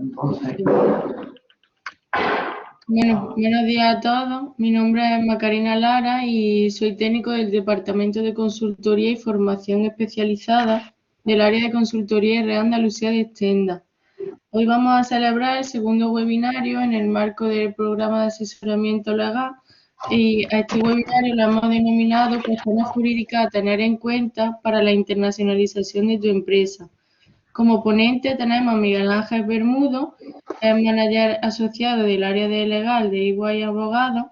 Entonces... Buenos días a todos. Mi nombre es Macarena Lara y soy técnico del Departamento de Consultoría y Formación Especializada del área de Consultoría Real Andalucía de Extenda. Hoy vamos a celebrar el segundo webinario en el marco del programa de asesoramiento legal y a este webinario lo hemos denominado Cuestiones jurídicas a tener en cuenta para la internacionalización de tu empresa. Como ponente tenemos a Miguel Ángel Bermudo, es manager asociado del área de legal de EY Abogados,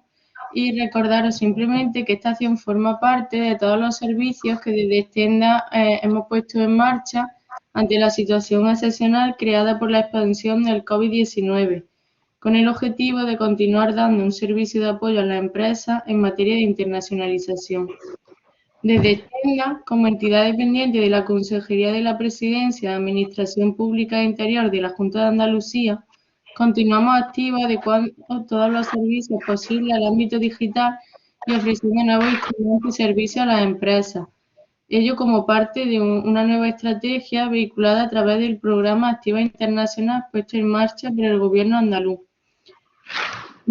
y recordaros simplemente que esta acción forma parte de todos los servicios que desde Extenda hemos puesto en marcha ante la situación excepcional creada por la expansión del COVID-19, con el objetivo de continuar dando un servicio de apoyo a las empresas en materia de internacionalización. Desde Extenda, como entidad dependiente de la Consejería de la Presidencia de Administración Pública e Interior de la Junta de Andalucía, continuamos activos adecuando todos los servicios posibles al ámbito digital y ofreciendo nuevos instrumentos y servicios a las empresas. Ello como parte de una nueva estrategia vehiculada a través del programa Activa Internacional puesto en marcha por el Gobierno andaluz.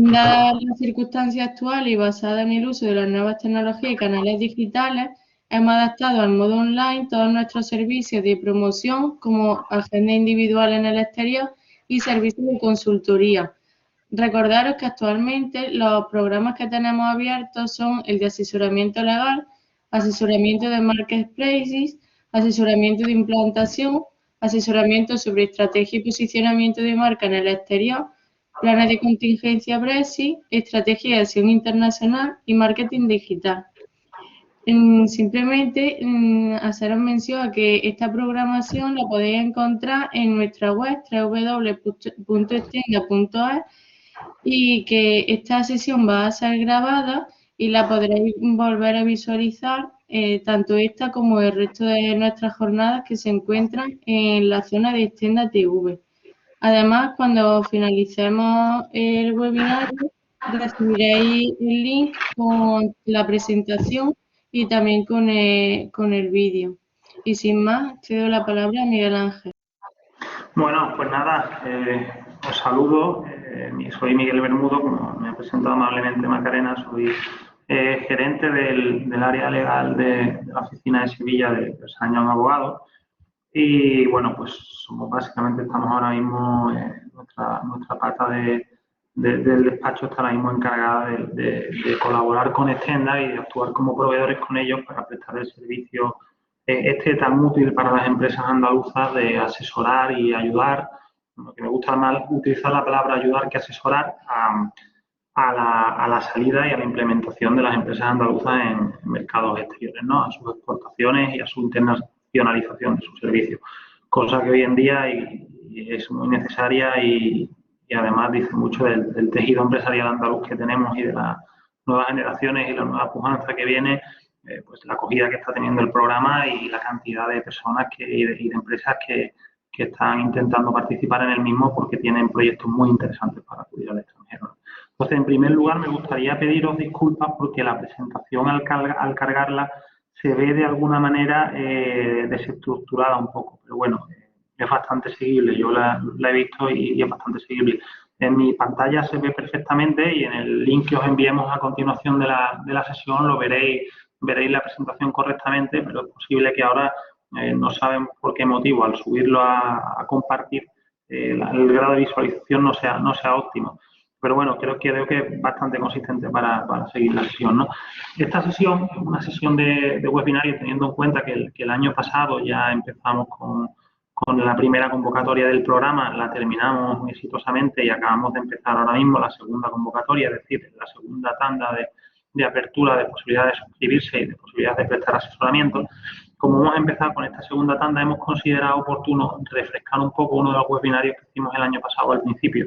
Dadas las circunstancias actuales y basadas en el uso de las nuevas tecnologías y canales digitales, hemos adaptado al modo online todos nuestros servicios de promoción como agenda individual en el exterior y servicios de consultoría. Recordaros que actualmente los programas que tenemos abiertos son el de asesoramiento legal, asesoramiento de marketplaces, asesoramiento de implantación, asesoramiento sobre estrategia y posicionamiento de marca en el exterior, planes de contingencia Brexit, estrategia de acción internacional y marketing digital. Simplemente haceros mención a que esta programación la podéis encontrar en nuestra web www.extenda.es y que esta sesión va a ser grabada y la podréis volver a visualizar, tanto esta como el resto de nuestras jornadas que se encuentran en la zona de Extenda TV. Además, cuando finalicemos el webinario, recibiréis el link con la presentación y también con el vídeo. Y sin más, te doy la palabra a Miguel Ángel. Bueno, pues nada, os saludo. Soy Miguel Bermudo, como me ha presentado amablemente Macarena, soy gerente del área legal de la oficina de Sevilla de Sañón Abogados. Y bueno, pues básicamente estamos ahora mismo, nuestra pata del despacho está ahora mismo encargada de colaborar con Extenda y de actuar como proveedores con ellos para prestar el servicio tan útil para las empresas andaluzas de asesorar y ayudar, que me gusta más utilizar la palabra ayudar que asesorar, a la salida y a la implementación de las empresas andaluzas en mercados exteriores, ¿no? A sus exportaciones y a su internacionalización de sus servicios, cosa que hoy en día es muy necesaria y además dice mucho del tejido empresarial andaluz que tenemos y de las nuevas generaciones y la nueva pujanza que viene, pues la acogida que está teniendo el programa y la cantidad de personas y de empresas que están intentando participar en el mismo porque tienen proyectos muy interesantes para acudir al extranjero. Entonces, en primer lugar, me gustaría pediros disculpas porque la presentación al cargarla se ve de alguna manera desestructurada un poco, pero bueno, es bastante seguible. Yo la he visto y es bastante seguible. En mi pantalla se ve perfectamente y en el link que os enviemos a continuación de la sesión lo veréis la presentación correctamente, pero es posible que ahora no sabemos por qué motivo al subirlo a compartir el grado de visualización no sea óptimo. Pero bueno, creo que es bastante consistente para seguir la sesión, ¿no? Esta sesión es una sesión de webinario teniendo en cuenta que el año pasado ya empezamos con la primera convocatoria del programa, la terminamos muy exitosamente y acabamos de empezar ahora mismo la segunda convocatoria, es decir, la segunda tanda de apertura de posibilidades de suscribirse y de posibilidades de prestar asesoramiento. Como hemos empezado con esta segunda tanda, hemos considerado oportuno refrescar un poco uno de los webinarios que hicimos el año pasado al principio,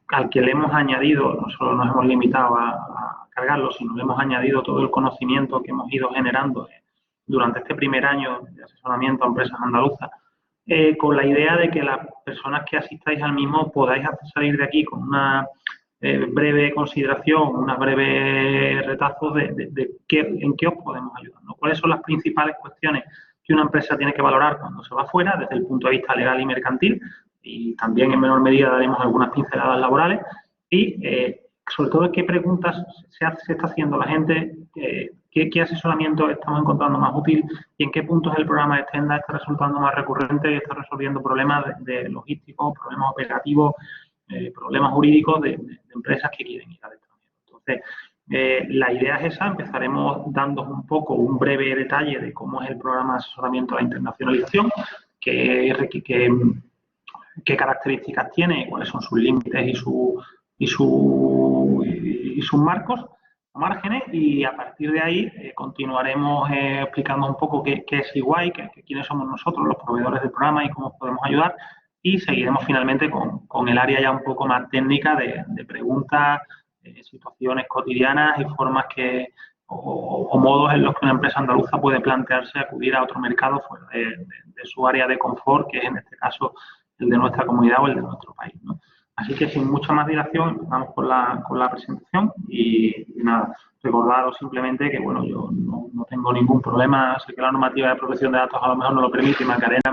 al que le hemos añadido, no solo nos hemos limitado a cargarlo, sino le hemos añadido todo el conocimiento que hemos ido generando durante este primer año de asesoramiento a empresas andaluzas, con la idea de que las personas que asistáis al mismo podáis salir de aquí con una breve consideración, unas breves retazos de en qué os podemos ayudar, ¿no? ¿Cuáles son las principales cuestiones que una empresa tiene que valorar cuando se va fuera desde el punto de vista legal y mercantil y también en menor medida daremos algunas pinceladas laborales y sobre todo qué preguntas se está haciendo la gente, qué asesoramiento estamos encontrando más útil y en qué puntos el programa de Extenda está resultando más recurrente y está resolviendo problemas de logísticos, problemas operativos, problemas jurídicos de empresas que quieren ir al extranjero. Entonces, la idea es esa, empezaremos dando un poco un breve detalle de cómo es el programa de asesoramiento a la internacionalización, qué características tiene, cuáles son sus límites y sus marcos o márgenes, y a partir de ahí continuaremos explicando un poco qué es EY, quiénes somos nosotros, los proveedores del programa y cómo podemos ayudar, y seguiremos finalmente con el área ya un poco más técnica de preguntas, situaciones cotidianas y formas o modos en los que una empresa andaluza puede plantearse acudir a otro mercado fuera de su área de confort, que es en este caso el de nuestra comunidad o el de nuestro país, ¿no? Así que sin mucha más dilación empezamos con la presentación y nada, recordaros simplemente que bueno, yo no tengo ningún problema, sé que la normativa de protección de datos a lo mejor no lo permite y Macarena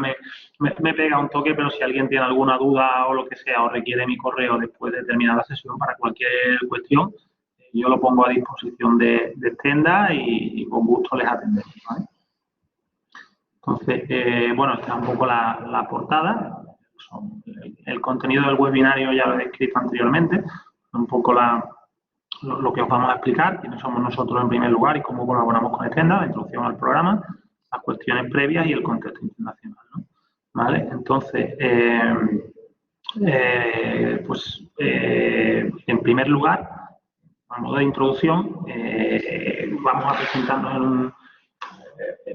me pega un toque, pero si alguien tiene alguna duda o lo que sea o requiere mi correo después de terminar la sesión para cualquier cuestión, yo lo pongo a disposición de Extenda y con gusto les atenderé, ¿vale? Entonces, bueno, esta es un poco la portada. El contenido del webinario ya lo he descrito anteriormente, un poco lo que os vamos a explicar, quiénes somos nosotros en primer lugar y cómo colaboramos con Extenda, la introducción al programa, las cuestiones previas y el contexto internacional, ¿no? ¿Vale? Entonces, en primer lugar, a modo de introducción, vamos a presentarnos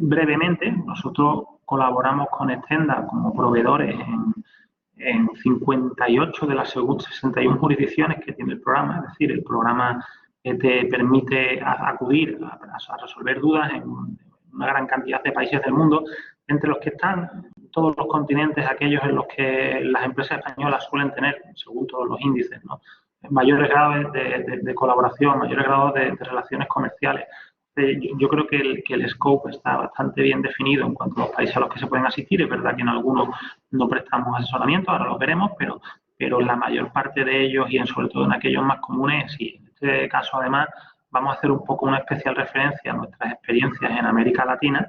brevemente. Nosotros colaboramos con Extenda como proveedores en 58 de las 61 jurisdicciones que tiene el programa, es decir, el programa te permite acudir a resolver dudas en una gran cantidad de países del mundo, entre los que están todos los continentes, aquellos en los que las empresas españolas suelen tener, según todos los índices, ¿no?, mayores grados de colaboración, mayores grados de relaciones comerciales. Yo creo que el scope está bastante bien definido en cuanto a los países a los que se pueden asistir. Es verdad que en algunos no prestamos asesoramiento, ahora lo veremos, pero en la mayor parte de ellos y sobre todo en aquellos más comunes, sí. En este caso, además, vamos a hacer un poco una especial referencia a nuestras experiencias en América Latina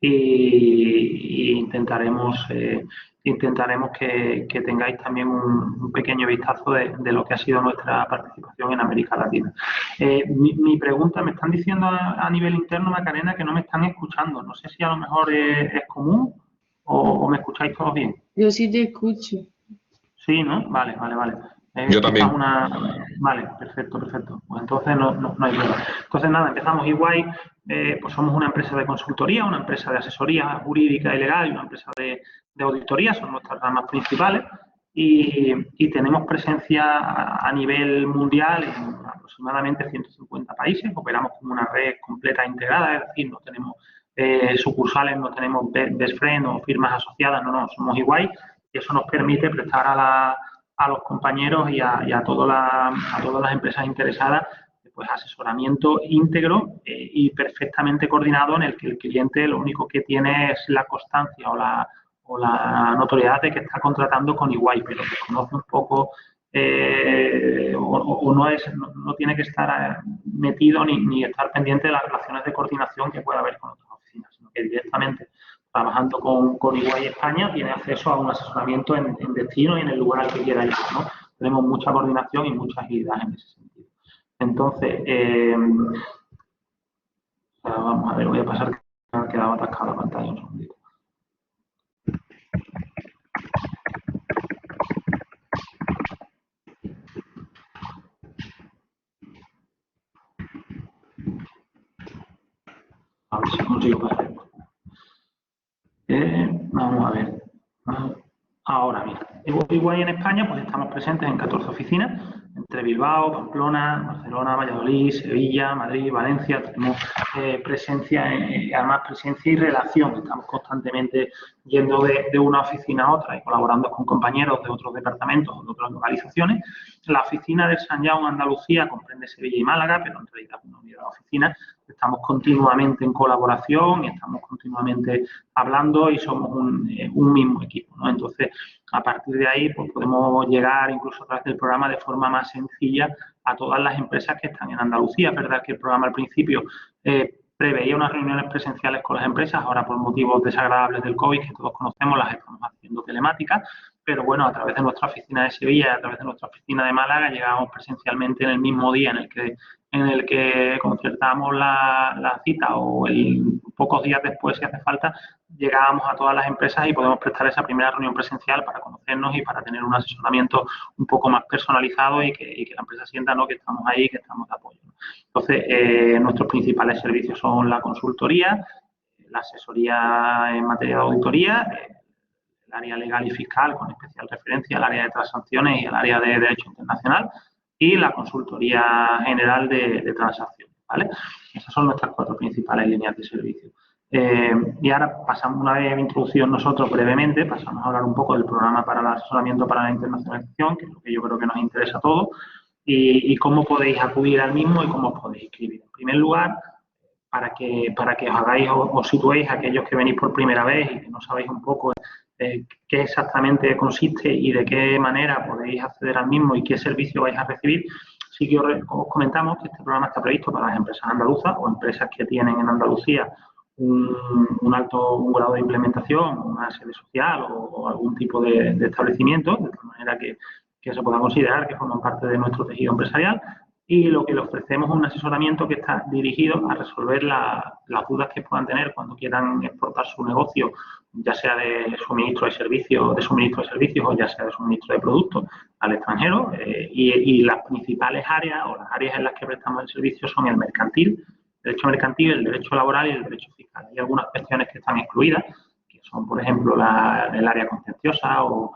y intentaremos que tengáis también un pequeño vistazo de lo que ha sido nuestra participación en América Latina. Mi pregunta, me están diciendo a nivel interno, Macarena, que no me están escuchando. No sé si a lo mejor es común o me escucháis todos bien. Yo sí te escucho. Sí, ¿no? Vale. Yo también. Vale, perfecto. Pues entonces no hay problema. Entonces, nada, empezamos igual. Pues somos una empresa de consultoría, una empresa de asesoría jurídica y legal y una empresa de auditoría, son nuestras ramas principales, y tenemos presencia a nivel mundial en aproximadamente 150 países. Operamos como una red completa integrada, es decir, no tenemos sucursales, no tenemos best friend o firmas asociadas, no, somos igual, y eso nos permite prestar a los compañeros y a todas las empresas interesadas pues asesoramiento íntegro y perfectamente coordinado, en el que el cliente lo único que tiene es la constancia o la notoriedad de que está contratando con EY, pero desconoce un poco no tiene que estar metido ni estar pendiente de las relaciones de coordinación que pueda haber con otras oficinas, sino que directamente trabajando con EY España tiene acceso a un asesoramiento en destino y en el lugar al que quiera ir, ¿no? Tenemos mucha coordinación y mucha agilidad en ese sentido. Entonces, vamos a ver, voy a pasar que me ha quedado atascada la pantalla un segundito. A ver si consigo hacerlo. Vamos a ver. Ahora, mira, igual en España pues estamos presentes en 14 oficinas, entre Bilbao, Pamplona, Barcelona, Valladolid, Sevilla, Madrid, Valencia. Tenemos presencia y relación. Estamos constantemente yendo de una oficina a otra y colaborando con compañeros de otros departamentos o de otras localizaciones. La oficina de Sant Jaume Andalucía comprende Sevilla y Málaga, pero en realidad es una unidad de oficinas. Estamos continuamente en colaboración y estamos continuamente hablando y somos un mismo equipo, ¿no? Entonces, a partir de ahí, pues podemos llegar incluso a través del programa de forma más sencilla a todas las empresas que están en Andalucía. Es verdad que el programa al principio preveía unas reuniones presenciales con las empresas, ahora por motivos desagradables del COVID, que todos conocemos, las estamos haciendo telemáticas, pero bueno, a través de nuestra oficina de Sevilla y a través de nuestra oficina de Málaga llegábamos presencialmente en el mismo día en el que concertamos la cita o pocos días después, si hace falta, llegábamos a todas las empresas y podemos prestar esa primera reunión presencial para conocernos y para tener un asesoramiento un poco más personalizado y que la empresa sienta, ¿no?, que estamos ahí, que estamos de apoyo. Entonces, nuestros principales servicios son la consultoría, la asesoría en materia de auditoría, el área legal y fiscal con especial referencia al área de transacciones y al área de derecho internacional, y la consultoría general de transacciones, ¿vale? Esas son nuestras 4 principales líneas de servicio. Y ahora pasamos, una vez introducidos nosotros brevemente, pasamos a hablar un poco del programa para el asesoramiento para la internacionalización, que es lo que yo creo que nos interesa a todos, y cómo podéis acudir al mismo y cómo os podéis inscribir. En primer lugar, para que os hagáis o os situéis aquellos que venís por primera vez y que no sabéis un poco qué exactamente consiste y de qué manera podéis acceder al mismo y qué servicio vais a recibir, sí que os comentamos que este programa está previsto para las empresas andaluzas o empresas que tienen en Andalucía un grado de implementación, una sede social o algún tipo de establecimiento, de tal manera que se pueda considerar que forman parte de nuestro tejido empresarial, y lo que le ofrecemos es un asesoramiento que está dirigido a resolver las dudas que puedan tener cuando quieran exportar su negocio, ya sea de suministro de servicios o ya sea de suministro de productos al extranjero, y las principales áreas o las áreas en las que prestamos el servicio son el mercantil, el derecho laboral y el derecho fiscal. Hay algunas cuestiones que están excluidas, que son, por ejemplo, el área contenciosa o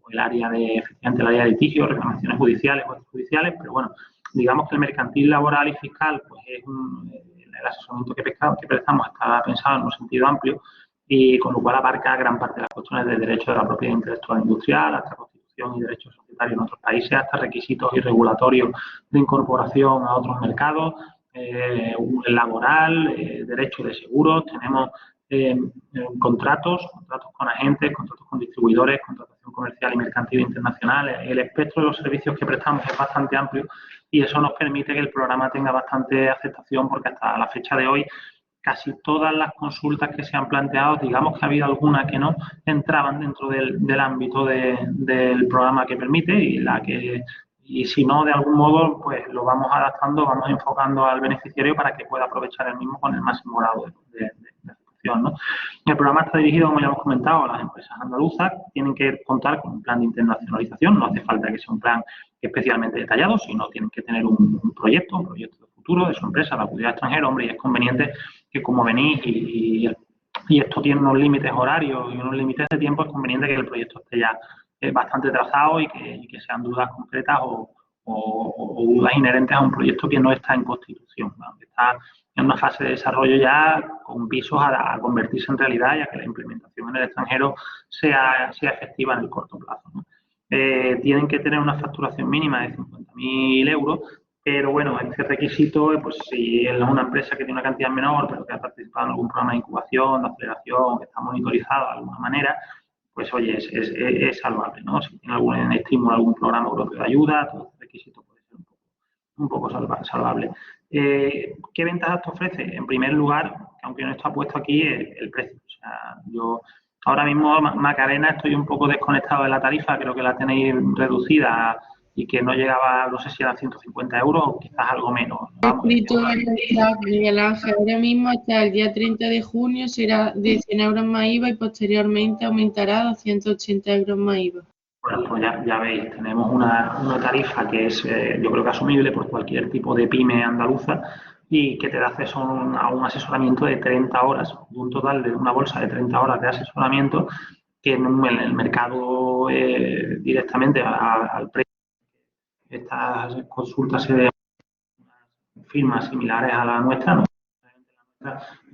el área efectivamente el área de litigio, reclamaciones judiciales o extrajudiciales, pero bueno, digamos que el mercantil, laboral y fiscal, pues es el asesoramiento que prestamos está pensado en un sentido amplio y con lo cual abarca gran parte de las cuestiones de derecho de la propiedad intelectual industrial, hasta constitución y derechos societarios en otros países, hasta requisitos y regulatorios de incorporación a otros mercados, laboral, derecho de seguros, tenemos contratos con agentes, contratos con distribuidores, contratación comercial y mercantil internacional. El espectro de los servicios que prestamos es bastante amplio y eso nos permite que el programa tenga bastante aceptación, porque hasta la fecha de hoy casi todas las consultas que se han planteado, digamos que ha habido algunas que no entraban dentro del ámbito del programa que permite y si no, de algún modo, pues lo vamos adaptando, vamos enfocando al beneficiario para que pueda aprovechar el mismo con el máximo grado de aceptación, ¿no? El programa está dirigido, como ya hemos comentado, a las empresas andaluzas. Tienen que contar con un plan de internacionalización. No hace falta que sea un plan especialmente detallado, sino tienen que tener un proyecto de futuro de su empresa, la actividad extranjera. Hombre, y es conveniente que, como venís y esto tiene unos límites horarios y unos límites de tiempo, es conveniente que el proyecto esté ya bastante trazado y que sean dudas concretas o dudas inherentes a un proyecto que no está en constitución, ¿no? Que está en una fase de desarrollo ya con visos a convertirse en realidad y a que la implementación en el extranjero sea efectiva en el corto plazo, ¿no? Tienen que tener una facturación mínima de 50.000 euros, pero bueno, este requisito, pues si es una empresa que tiene una cantidad menor, pero que ha participado en algún programa de incubación, de aceleración, que está monitorizado de alguna manera, pues oye, es salvable, ¿no? Si tiene algún estímulo, algún programa europeo de ayuda, todo este requisito puede ser un poco salvable. ¿Qué ventajas te ofrece? En primer lugar, aunque no está puesto aquí, el precio. O sea, yo ahora mismo, Macarena, estoy un poco desconectado de la tarifa, creo que la tenéis reducida y que no llegaba, no sé si eran 150 euros o quizás algo menos. Vamos, Escrito en el chat, Miguel Ángel, ahora mismo hasta el día 30 de junio será de 100 euros más IVA y posteriormente aumentará a 280 euros más IVA. Bueno, pues ya veis, tenemos una tarifa que es, yo creo que asumible por cualquier tipo de pyme andaluza y que te da acceso a un asesoramiento de 30 horas, un total de una bolsa de 30 horas de asesoramiento que en el mercado directamente al precio. Estas consultas se dan firmas similares a la nuestra, ¿no?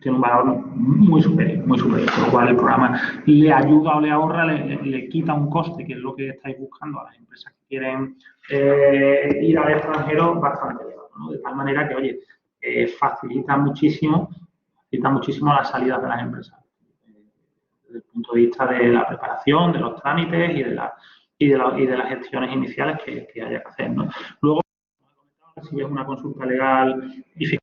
tiene un valor muy superior, con lo cual el programa le ayuda o le ahorra, le quita un coste, que es lo que estáis buscando a las empresas que quieren ir al extranjero, bastante elevado, ¿no? De tal manera que, oye, facilita muchísimo la salida de las empresas, desde el punto de vista de la preparación, de los trámites y de las gestiones iniciales que haya que hacer, ¿no? Luego, si es una consulta legal y fiscalizada,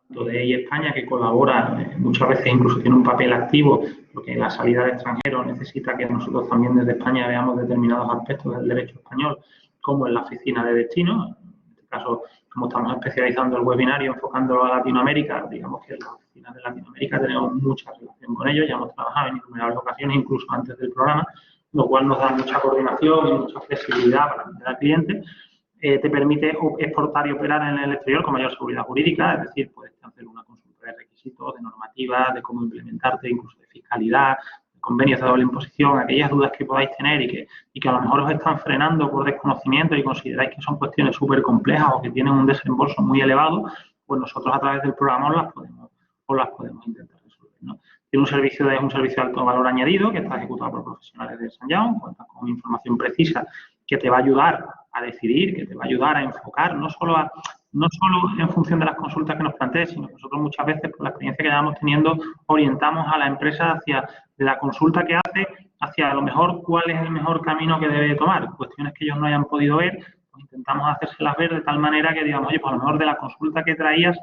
tanto de EI España, que colabora, muchas veces incluso tiene un papel activo, porque la salida al extranjero necesita que nosotros también desde España veamos determinados aspectos del derecho español, como en la oficina de destino. En este caso, como estamos especializando el webinario, enfocándolo a Latinoamérica, digamos que en las oficinas de Latinoamérica tenemos mucha relación con ellos, ya hemos trabajado en innumerables ocasiones, incluso antes del programa, lo cual nos da mucha coordinación y mucha flexibilidad para atender al cliente. Te permite exportar y operar en el exterior con mayor seguridad jurídica, es decir, puedes hacer una consulta de requisitos, de normativas, de cómo implementarte, incluso de fiscalidad, de convenios de doble imposición, aquellas dudas que podáis tener y que a lo mejor os están frenando por desconocimiento y consideráis que son cuestiones súper complejas o que tienen un desembolso muy elevado, pues nosotros a través del programa os las podemos intentar resolver, ¿no? Tiene un servicio de alto valor añadido que está ejecutado por profesionales de St. John, cuenta con información precisa que te va a ayudar a decidir, que te va a ayudar a enfocar, no solo en función de las consultas que nos plantees, sino que nosotros muchas veces, por la experiencia que llevamos teniendo, orientamos a la empresa hacia la consulta que hace, hacia a lo mejor cuál es el mejor camino que debe tomar. Cuestiones que ellos no hayan podido ver, pues intentamos hacérselas ver de tal manera que digamos, oye, pues a lo mejor de la consulta que traías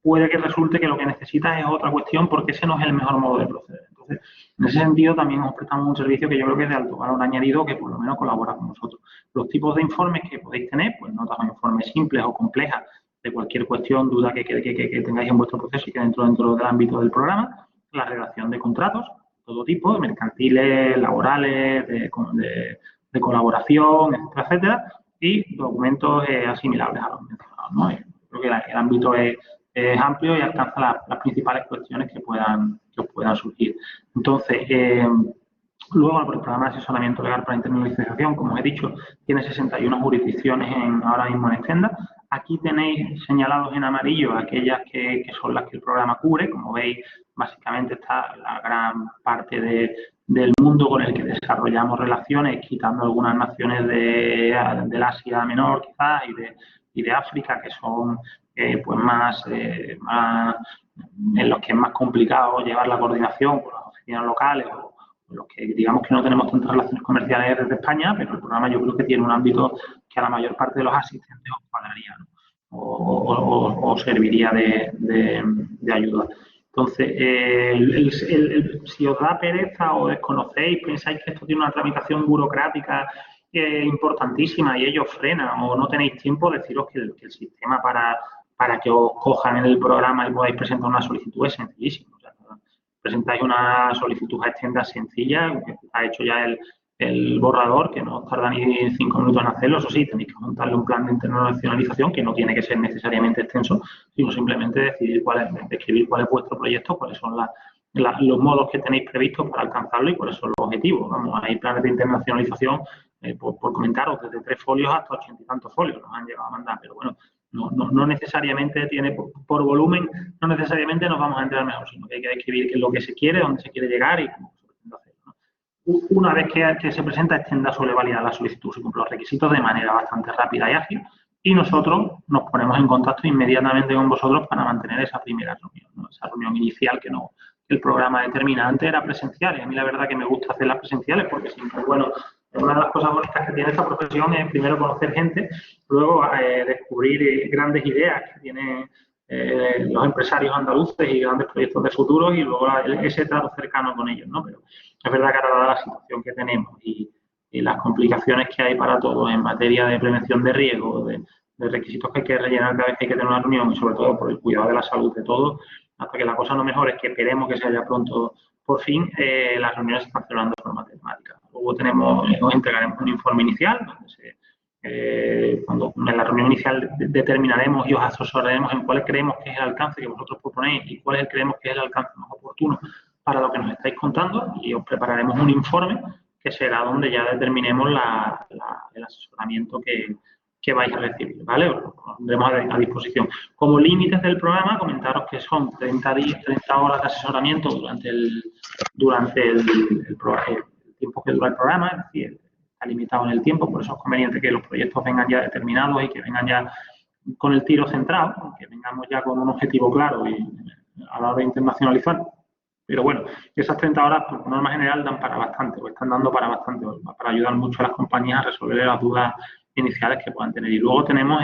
puede que resulte que lo que necesitas es otra cuestión porque ese no es el mejor modo de proceder. Entonces, en ese sentido también os prestamos un servicio que yo creo que es de alto valor añadido que por lo menos colabora con nosotros. Los tipos de informes que podéis tener, pues no son informes simples o complejas de cualquier cuestión, duda que tengáis en vuestro proceso y que dentro del ámbito del programa, la redacción de contratos, todo tipo, mercantiles, laborales, de colaboración, etcétera, etcétera, y documentos asimilables a los mencionados, ¿no? Creo que el ámbito es amplio y alcanza las principales cuestiones que puedan surgir. Entonces, luego, el programa de asesoramiento legal para internalización, como he dicho, tiene 61 jurisdicciones ahora mismo en Extenda. Aquí tenéis señalados en amarillo aquellas que son las que el programa cubre. Como veis, básicamente está la gran parte del mundo con el que desarrollamos relaciones, quitando algunas naciones del Asia Menor, quizás, y de África, que son pues más en los que es más complicado llevar la coordinación con las oficinas locales o los que digamos que no tenemos tantas relaciones comerciales desde España, pero el programa yo creo que tiene un ámbito que a la mayor parte de los asistentes os cuadraría, ¿no? o serviría de ayuda. Entonces, si os da pereza o desconocéis, pensáis que esto tiene una tramitación burocrática importantísima y ellos frenan o no tenéis tiempo, deciros que el sistema para que os cojan en el programa y podáis presentar una solicitud es sencillísimo. O sea, presentáis una solicitud a Extenda sencilla, que está hecho ya el borrador, que no os tarda ni 5 minutos en hacerlo. Eso sí, tenéis que montarle un plan de internacionalización que no tiene que ser necesariamente extenso, sino simplemente describir cuál es vuestro proyecto, cuáles son los modos que tenéis previstos para alcanzarlo y cuáles son los objetivos. Vamos, hay planes de internacionalización, por comentaros, desde 3 folios hasta 80 y tantos folios nos han llegado a mandar, pero bueno, no necesariamente tiene, por volumen, no necesariamente nos vamos a enterar mejor, sino que hay que describir qué es lo que se quiere, dónde se quiere llegar y cómo se pretende hacerlo, ¿no? Una vez que se presenta, Extenda suele validar la solicitud, se cumplen los requisitos de manera bastante rápida y ágil, y nosotros nos ponemos en contacto inmediatamente con vosotros para mantener esa primera reunión, ¿no? Esa reunión inicial que el programa determina. Antes era presencial y a mí la verdad que me gusta hacer las presenciales porque siempre, bueno, una de las cosas bonitas que tiene esta profesión es primero conocer gente, luego descubrir grandes ideas que tienen los empresarios andaluces y grandes proyectos de futuro y luego ese trato cercano con ellos, ¿no? Pero es verdad que ahora dada la situación que tenemos y las complicaciones que hay para todos en materia de prevención de riesgo, de requisitos que hay que rellenar cada vez que hay que tener una reunión y sobre todo por el cuidado de la salud de todos, hasta que la cosa no mejore, que esperemos que se haya pronto por fin, las reuniones se están celebrando de forma telemática. Luego os entregaremos un informe inicial, donde cuando en la reunión inicial determinaremos y os asesoraremos en cuál creemos que es el alcance que vosotros proponéis y cuál creemos que es el alcance más oportuno para lo que nos estáis contando y os prepararemos un informe que será donde ya determinemos el asesoramiento que que vais a recibir, ¿vale? Os lo pondremos a disposición. Como límites del programa, comentaros que son 30 horas de asesoramiento durante el tiempo que dura el programa, es decir, está limitado en el tiempo, por eso es conveniente que los proyectos vengan ya determinados y que vengan ya con el tiro centrado, que vengamos ya con un objetivo claro y a la hora de internacionalizar. Pero bueno, esas 30 horas, por norma general, dan para bastante, o están dando para bastante, para ayudar mucho a las compañías a resolver las dudas iniciales que puedan tener. Y luego tenemos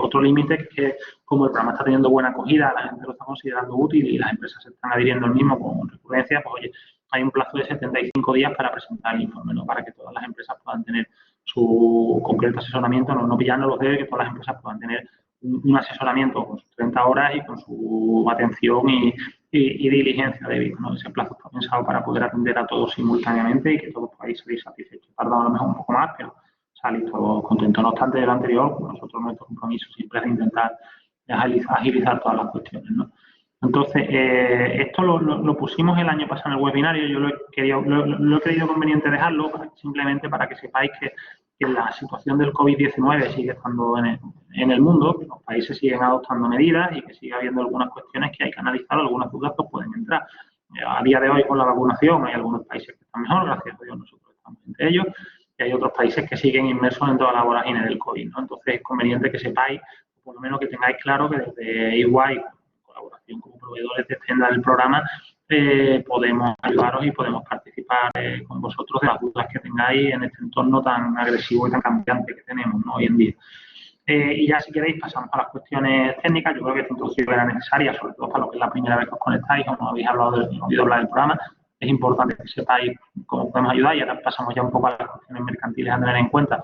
otro límite, que es que como el programa está teniendo buena acogida, la gente lo está considerando útil y las empresas se están adhiriendo al mismo con recurrencia, pues oye, hay un plazo de 75 días para presentar el informe, ¿no? Para que todas las empresas puedan tener su concreto asesoramiento, no pillando los dedos, que todas las empresas puedan tener un asesoramiento con sus 30 horas y con su atención y diligencia debida, ¿no? Ese plazo está pensado para poder atender a todos simultáneamente y que todos podáis salir satisfechos. Tarda a lo mejor un poco más, pero salir todos contentos. No obstante, de lo anterior, nosotros nuestro compromiso siempre es de intentar agilizar todas las cuestiones, ¿no? Entonces, esto lo pusimos el año pasado en el webinario. Yo lo he creído conveniente dejarlo simplemente para que sepáis que la situación del COVID-19 sigue estando en el mundo, que los países siguen adoptando medidas y que sigue habiendo algunas cuestiones que hay que analizar, algunas dudas que pueden entrar. A día de hoy, con la vacunación, hay algunos países que están mejor, gracias a Dios nosotros estamos entre ellos, y hay otros países que siguen inmersos en toda la vorágine del COVID, ¿no? Entonces, es conveniente que sepáis, por lo menos que tengáis claro que desde EY, colaboración como proveedores de extenda del programa, podemos ayudaros y podemos participar con vosotros de las dudas que tengáis en este entorno tan agresivo y tan cambiante que tenemos, ¿no? Hoy en día. Y ya si queréis pasamos a las cuestiones técnicas. Yo creo que esta introducción era necesaria, sobre todo para lo que es la primera vez que os conectáis o no habéis oído hablar del programa. Es importante que sepáis cómo podemos ayudar y ahora pasamos ya un poco a las cuestiones mercantiles a tener en cuenta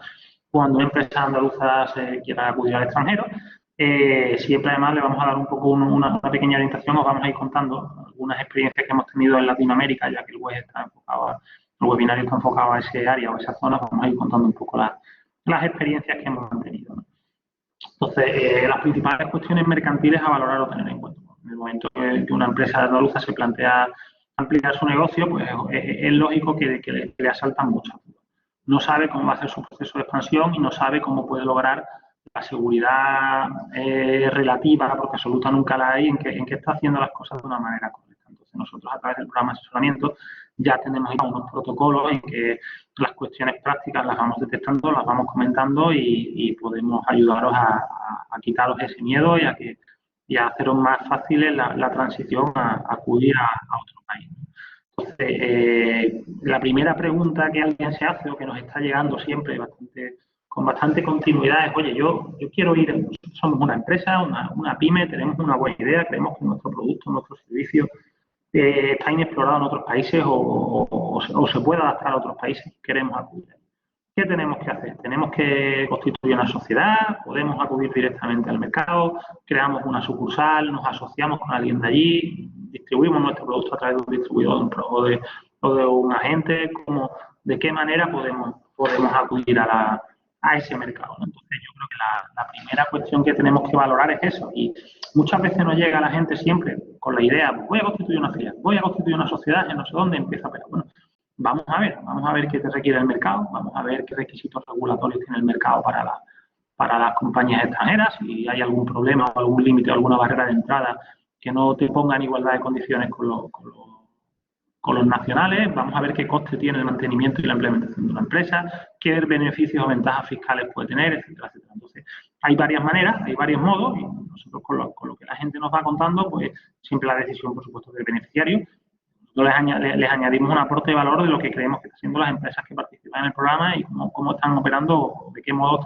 cuando una empresa andaluza quiera acudir al extranjero. Siempre además le vamos a dar un poco una pequeña orientación, os vamos a ir contando algunas experiencias que hemos tenido en Latinoamérica, ya que el webinario está enfocado a ese área o a esa zona, vamos a ir contando un poco las experiencias que hemos tenido, ¿no? Entonces, las principales cuestiones mercantiles a valorar o tener en cuenta. En el momento que una empresa andaluza se plantea ampliar su negocio, pues es lógico que le asaltan muchas dudas. No sabe cómo va a ser su proceso de expansión y no sabe cómo puede lograr la seguridad relativa, porque absoluta nunca la hay, en que está haciendo las cosas de una manera correcta. Entonces, nosotros a través del programa de asesoramiento ya tenemos unos protocolos en que las cuestiones prácticas las vamos detectando, las vamos comentando y podemos ayudaros a quitaros ese miedo y a haceros más fácil la transición a acudir a otro país. Entonces, la primera pregunta que alguien se hace o que nos está llegando siempre con bastante continuidad es, oye, yo quiero ir, somos una empresa, una pyme, tenemos una buena idea, creemos que nuestro producto, nuestro servicio está inexplorado en otros países o se puede adaptar a otros países, queremos acudir. ¿Qué tenemos que hacer? Tenemos que constituir una sociedad, podemos acudir directamente al mercado, creamos una sucursal, nos asociamos con alguien de allí, distribuimos nuestro producto a través de un distribuidor o de un agente, ¿de qué manera podemos acudir a ese mercado, ¿no? Entonces, yo creo que la primera cuestión que tenemos que valorar es eso. Y muchas veces nos llega la gente siempre con la idea, voy a constituir una filial, voy a constituir una sociedad, en no sé dónde empieza, pero bueno, vamos a ver qué te requiere el mercado, vamos a ver qué requisitos regulatorios tiene el mercado para las compañías extranjeras, si hay algún problema o algún límite o alguna barrera de entrada que no te ponga en igualdad de condiciones con los nacionales, vamos a ver qué coste tiene el mantenimiento y la implementación de una empresa, qué beneficios o ventajas fiscales puede tener, etcétera, etcétera. Entonces, hay varias maneras, hay varios modos, y nosotros con lo que la gente nos va contando, pues siempre la decisión, por supuesto, del beneficiario. Nosotros les añadimos un aporte de valor de lo que creemos que están haciendo las empresas que participan en el programa y cómo están operando, de qué modo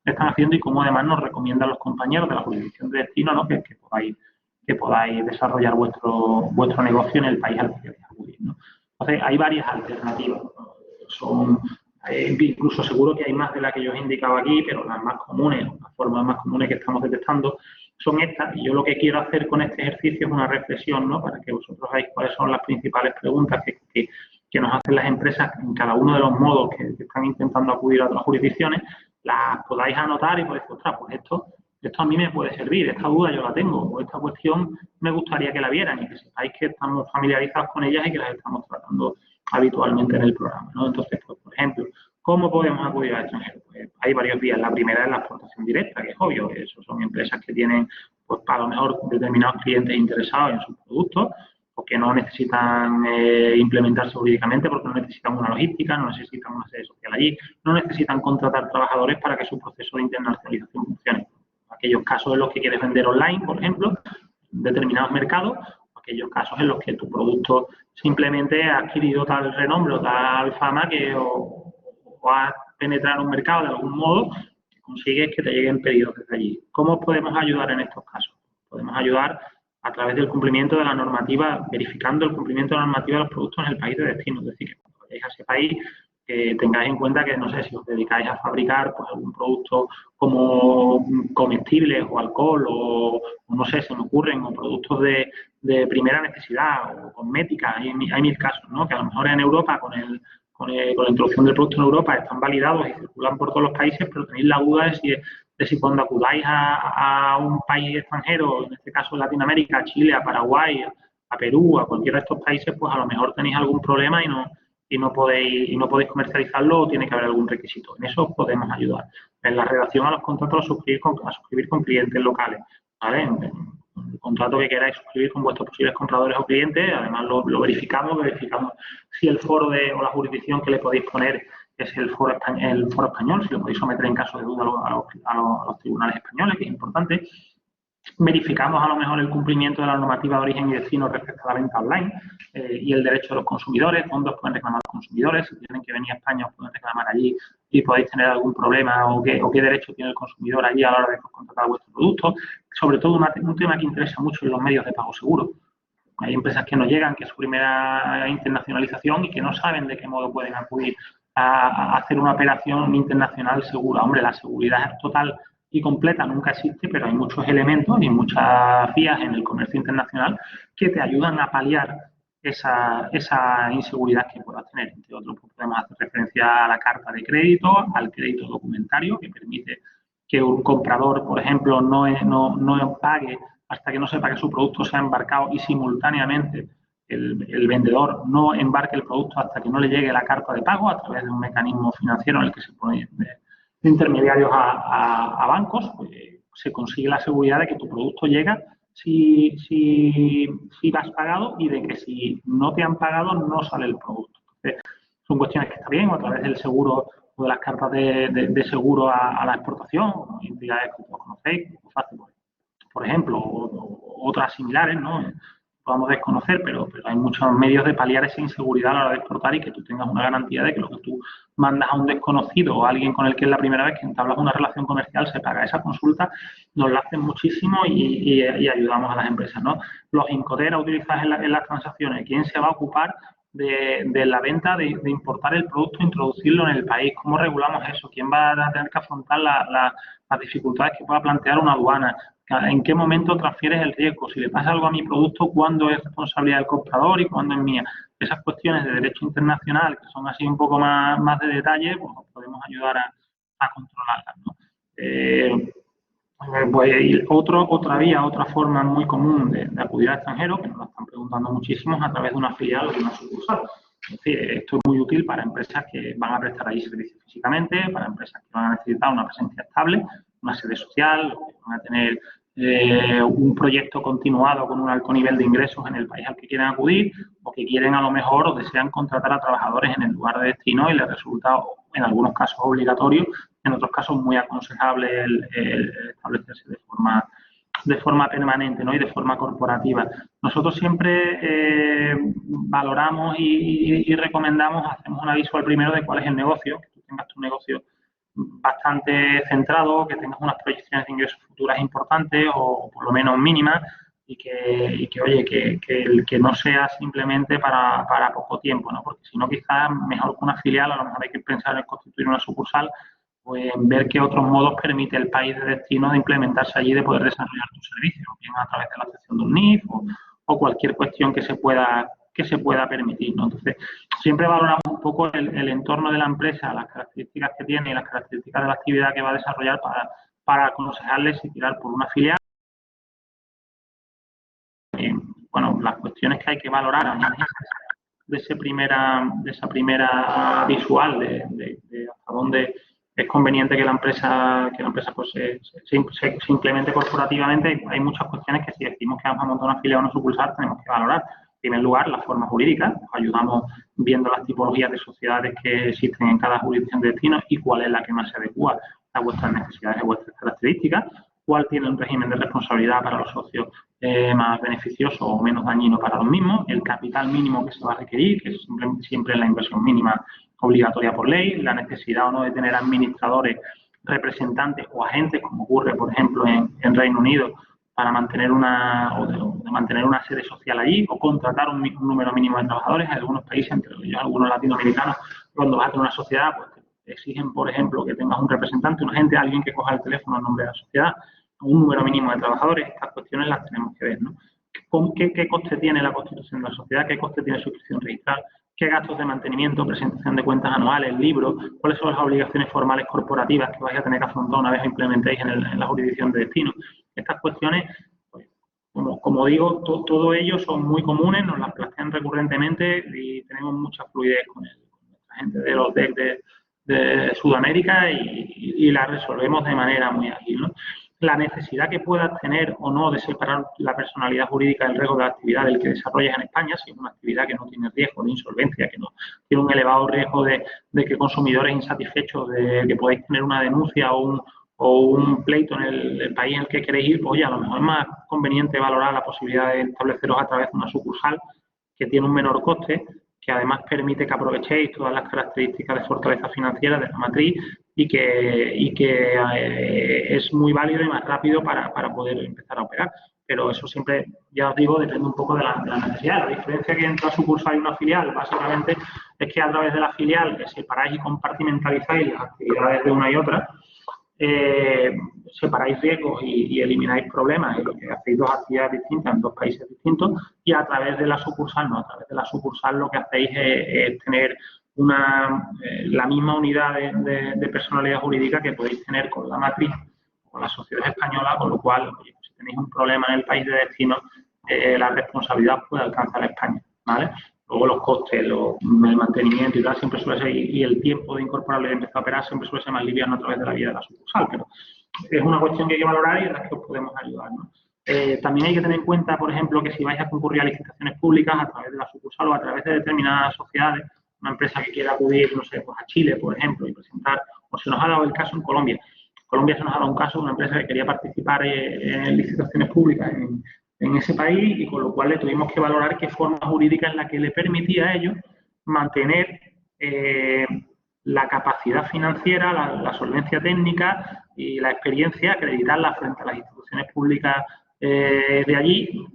están haciendo y cómo además nos recomiendan los compañeros de la jurisdicción de destino, ¿no? que podáis desarrollar vuestro negocio en el país al que queréis acudir, ¿no? Entonces, hay varias alternativas. Incluso seguro que hay más de las que yo os he indicado aquí, pero las más comunes, las formas más comunes que estamos detectando son estas. Y yo lo que quiero hacer con este ejercicio es una reflexión, ¿no? Para que vosotros veáis cuáles son las principales preguntas que nos hacen las empresas en cada uno de los modos que están intentando acudir a otras jurisdicciones, las podáis anotar y podéis decir, ostras, pues esto a mí me puede servir, esta duda yo la tengo, o esta cuestión me gustaría que la vieran y que sepáis que estamos familiarizados con ellas y que las estamos tratando habitualmente en el programa, ¿no? Entonces, pues, por ejemplo, ¿cómo podemos acudir al extranjero? Pues hay varias vías. La primera es la exportación directa, que es obvio, eso son empresas que tienen, pues, a lo mejor determinados clientes interesados en sus productos o que no necesitan implementarse jurídicamente porque no necesitan una logística, no necesitan una sede social allí, no necesitan contratar trabajadores para que su proceso de internacionalización funcione. Aquellos casos en los que quieres vender online, por ejemplo, determinados mercados, aquellos casos en los que tu producto simplemente ha adquirido tal renombre o tal fama que o ha penetrado en un mercado de algún modo, que consigues que te lleguen pedidos desde allí. ¿Cómo podemos ayudar en estos casos? Podemos ayudar a través del cumplimiento de la normativa, verificando el cumplimiento de la normativa de los productos en el país de destino. Es decir, que cuando vayáis a ese país, tengáis en cuenta que, no sé, si os dedicáis a fabricar, pues, algún producto como comestibles o alcohol o no sé, se me ocurren, o productos de primera necesidad o cosmética, hay mil casos, ¿no? Que a lo mejor en Europa, con la introducción del producto en Europa, están validados y circulan por todos los países, pero tenéis la duda de si cuando acudáis a un país extranjero, en este caso Latinoamérica, a Chile, a Paraguay, a Perú, a cualquiera de estos países, pues a lo mejor tenéis algún problema y no podéis comercializarlo o tiene que haber algún requisito. En eso os podemos ayudar. En la redacción a los contratos a suscribir con clientes locales, ¿vale? El contrato que queráis suscribir con vuestros posibles compradores o clientes, además lo verificamos si el foro o la jurisdicción que le podéis poner es el foro español, si lo podéis someter en caso de duda a los tribunales españoles, que es importante. Verificamos a lo mejor el cumplimiento de la normativa de origen y destino respecto a la venta online y el derecho de los consumidores, dónde os pueden reclamar los consumidores, si tienen que venir a España os pueden reclamar allí y podéis tener algún problema o qué derecho tiene el consumidor allí a la hora de contratar vuestro producto. Sobre todo un tema que interesa mucho en los medios de pago seguro. Hay empresas que no llegan, que es su primera internacionalización y que no saben de qué modo pueden acudir a hacer una operación internacional segura. Hombre, la seguridad total y completa nunca existe, pero hay muchos elementos y muchas vías en el comercio internacional que te ayudan a paliar esa inseguridad que puedas tener. Entre otros, pues podemos hacer referencia a la carta de crédito, al crédito documentario, que permite que un comprador, por ejemplo, no pague hasta que no sepa que su producto se ha embarcado y simultáneamente el vendedor no embarque el producto hasta que no le llegue la carta de pago a través de un mecanismo financiero en el que se pone de intermediarios a bancos, pues, se consigue la seguridad de que tu producto llega si has pagado y de que si no te han pagado no sale el producto. Entonces, son cuestiones que está bien, o a través del seguro o de las cartas de seguro a la exportación, entidades que todos conocéis, por ejemplo, o otras similares, ¿no? Podamos desconocer, pero hay muchos medios de paliar esa inseguridad a la hora de exportar y que tú tengas una garantía de que lo que tú mandas a un desconocido o a alguien con el que es la primera vez que entablas una relación comercial se paga. Esa consulta nos la hacen muchísimo y ayudamos a las empresas, ¿no? Los incoterms utilizados en las transacciones, ¿quién se va a ocupar de la venta, de importar el producto e introducirlo en el país? ¿Cómo regulamos eso? ¿Quién va a tener que afrontar las dificultades que pueda plantear una aduana? ¿En qué momento transfieres el riesgo? Si le pasa algo a mi producto, ¿cuándo es responsabilidad del comprador y cuándo es mía? Esas cuestiones de derecho internacional, que son así un poco más de detalle, pues podemos ayudar a controlarlas, ¿no? Pues otra forma muy común de acudir al extranjero, que nos lo están preguntando muchísimo, es a través de una filial o de una sucursal. Es decir, esto es muy útil para empresas que van a prestar ahí servicios físicamente, para empresas que van a necesitar una presencia estable, una sede social, que van a tener un proyecto continuado con un alto nivel de ingresos en el país al que quieren acudir, o que quieren a lo mejor o desean contratar a trabajadores en el lugar de destino y les resulta en algunos casos obligatorio, en otros casos muy aconsejable el establecerse de forma permanente, ¿no? Y de forma corporativa. Nosotros siempre valoramos y recomendamos, hacemos una visual primero de cuál es el negocio, que tú tengas tu negocio bastante centrado, que tengas unas proyecciones de ingresos futuras importantes o por lo menos mínimas y que no sea simplemente para poco tiempo, ¿no? Porque si no, quizás mejor que una filial, a lo mejor hay que pensar en constituir una sucursal o en ver qué otros modos permite el país de destino de implementarse allí, de poder desarrollar tu servicio, bien a través de la sección de un NIF o cualquier cuestión que se pueda permitir, ¿no? Entonces, siempre valoramos un poco el entorno de la empresa, las características que tiene y las características de la actividad que va a desarrollar para aconsejarles si tirar por una filial. Bueno, las cuestiones que hay que valorar de esa primera visual de hasta dónde es conveniente que la empresa pues, se implemente corporativamente. Hay muchas cuestiones que si decimos que vamos a montar una filial o una sucursal tenemos que valorar. En primer lugar, la forma jurídica, ayudamos viendo las tipologías de sociedades que existen en cada jurisdicción de destino y cuál es la que más se adecua a vuestras necesidades, a vuestras características, cuál tiene un régimen de responsabilidad para los socios más beneficioso o menos dañino para los mismos, el capital mínimo que se va a requerir, que siempre es la inversión mínima obligatoria por ley, la necesidad o no de tener administradores, representantes o agentes, como ocurre, por ejemplo, en Reino Unido, para mantener mantener una sede social allí o contratar un número mínimo de trabajadores. En algunos países, entre ellos algunos latinoamericanos, cuando vas a tener una sociedad, pues te exigen, por ejemplo, que tengas un representante, un agente, alguien que coja el teléfono en nombre de la sociedad, un número mínimo de trabajadores. Estas cuestiones las tenemos que ver, ¿no? ¿Qué coste tiene la constitución de la sociedad? ¿Qué coste tiene su inscripción registral? ¿Qué gastos de mantenimiento, presentación de cuentas anuales, libros? ¿Cuáles son las obligaciones formales corporativas que vais a tener que afrontar una vez implementéis en la jurisdicción de destino? Estas cuestiones, pues, como digo, todo ello son muy comunes, nos las plantean recurrentemente y tenemos mucha fluidez con la gente de los DEC de Sudamérica y la resolvemos de manera muy ágil, ¿no? La necesidad que puedas tener o no de separar la personalidad jurídica del riesgo de la actividad del que desarrollas en España, si es una actividad que no tiene riesgo de insolvencia, que no tiene un elevado riesgo de que consumidores insatisfechos, de que podáis tener una denuncia o un pleito en el país en el que queréis ir, pues oye, a lo mejor es más conveniente valorar la posibilidad de estableceros a través de una sucursal que tiene un menor coste, que además permite que aprovechéis todas las características de fortaleza financiera de la matriz y que es muy válido y más rápido para poder empezar a operar. Pero eso siempre, ya os digo, depende un poco de la necesidad. La diferencia que entre una sucursal y una filial, básicamente, es que a través de la filial separáis y compartimentalizáis las actividades de una y otra, separáis riesgos y elimináis problemas en lo que hacéis dos actividades distintas en dos países distintos, y a través de la sucursal no, a través de la sucursal lo que hacéis es tener la misma unidad de personalidad jurídica que podéis tener con la matriz, con la sociedad española, con lo cual, oye, pues, si tenéis un problema en el país de destino, la responsabilidad puede alcanzar a España, ¿vale? Luego los costes, el mantenimiento y tal, siempre suele ser, y el tiempo de incorporarlo y de empezar a operar siempre suele ser más liviano a través de la vía de la sucursal, pero es una cuestión que hay que valorar y en la que os podemos ayudar, ¿no? También hay que tener en cuenta, por ejemplo, que si vais a concurrir a licitaciones públicas a través de la sucursal o a través de determinadas sociedades, una empresa que quiera acudir, no sé, pues a Chile, por ejemplo, y presentar, o se nos ha dado el caso en Colombia. En Colombia se nos ha dado un caso de una empresa que quería participar en licitaciones públicas en ese país, y con lo cual le tuvimos que valorar qué forma jurídica es la que le permitía a ellos mantener la capacidad financiera, la solvencia técnica y la experiencia, acreditarla frente a las instituciones públicas de allí,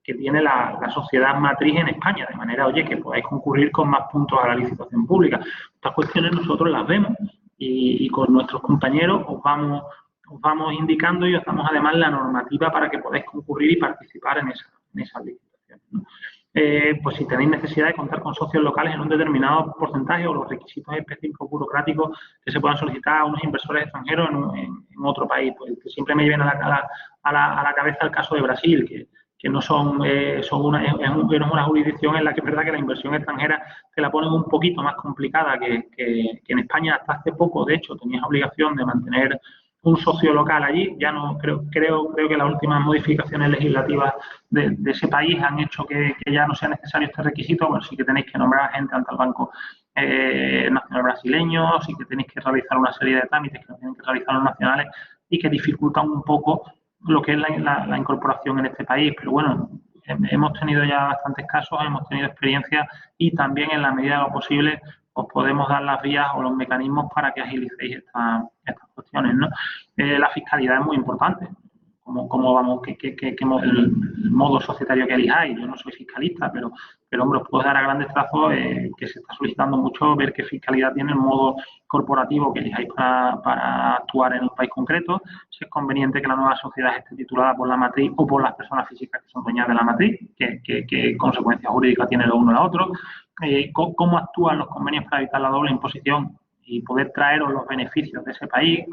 que tiene la sociedad matriz en España, de manera, oye, que podáis concurrir con más puntos a la licitación pública. Estas cuestiones nosotros las vemos y con nuestros compañeros os vamos indicando y os damos además la normativa para que podáis concurrir y participar en esas licitaciones, ¿no? Pues si tenéis necesidad de contar con socios locales en un determinado porcentaje o los requisitos específicos burocráticos que se puedan solicitar a unos inversores extranjeros en otro país, pues que siempre me viene a la cabeza el caso de Brasil, que no es una jurisdicción en la que es verdad que la inversión extranjera te la ponen un poquito más complicada que en España. Hasta hace poco, de hecho, tenías obligación de mantener un socio local allí. Ya no creo que las últimas modificaciones legislativas de ese país han hecho que ya no sea necesario este requisito. Bueno, sí que tenéis que nombrar a gente ante el Banco Nacional Brasileño, sí que tenéis que realizar una serie de trámites que no tienen que realizar los nacionales y que dificultan un poco lo que es la incorporación en este país. Pero bueno, hemos tenido ya bastantes casos, hemos tenido experiencia y también en la medida de lo posible os podemos dar las vías o los mecanismos para que agilicéis estas cuestiones, ¿no? La fiscalidad es muy importante. ¿Cómo vamos? El modo societario que elijáis? Yo no soy fiscalista, pero hombre, os puedo dar a grandes trazos que se está solicitando mucho ver qué fiscalidad tiene el modo corporativo que elijáis para actuar en un país concreto, si es conveniente que la nueva sociedad esté titulada por la matriz o por las personas físicas que son dueñas de la matriz, qué consecuencias jurídicas tiene lo uno y lo otro, cómo actúan los convenios para evitar la doble imposición y poder traeros los beneficios de ese país,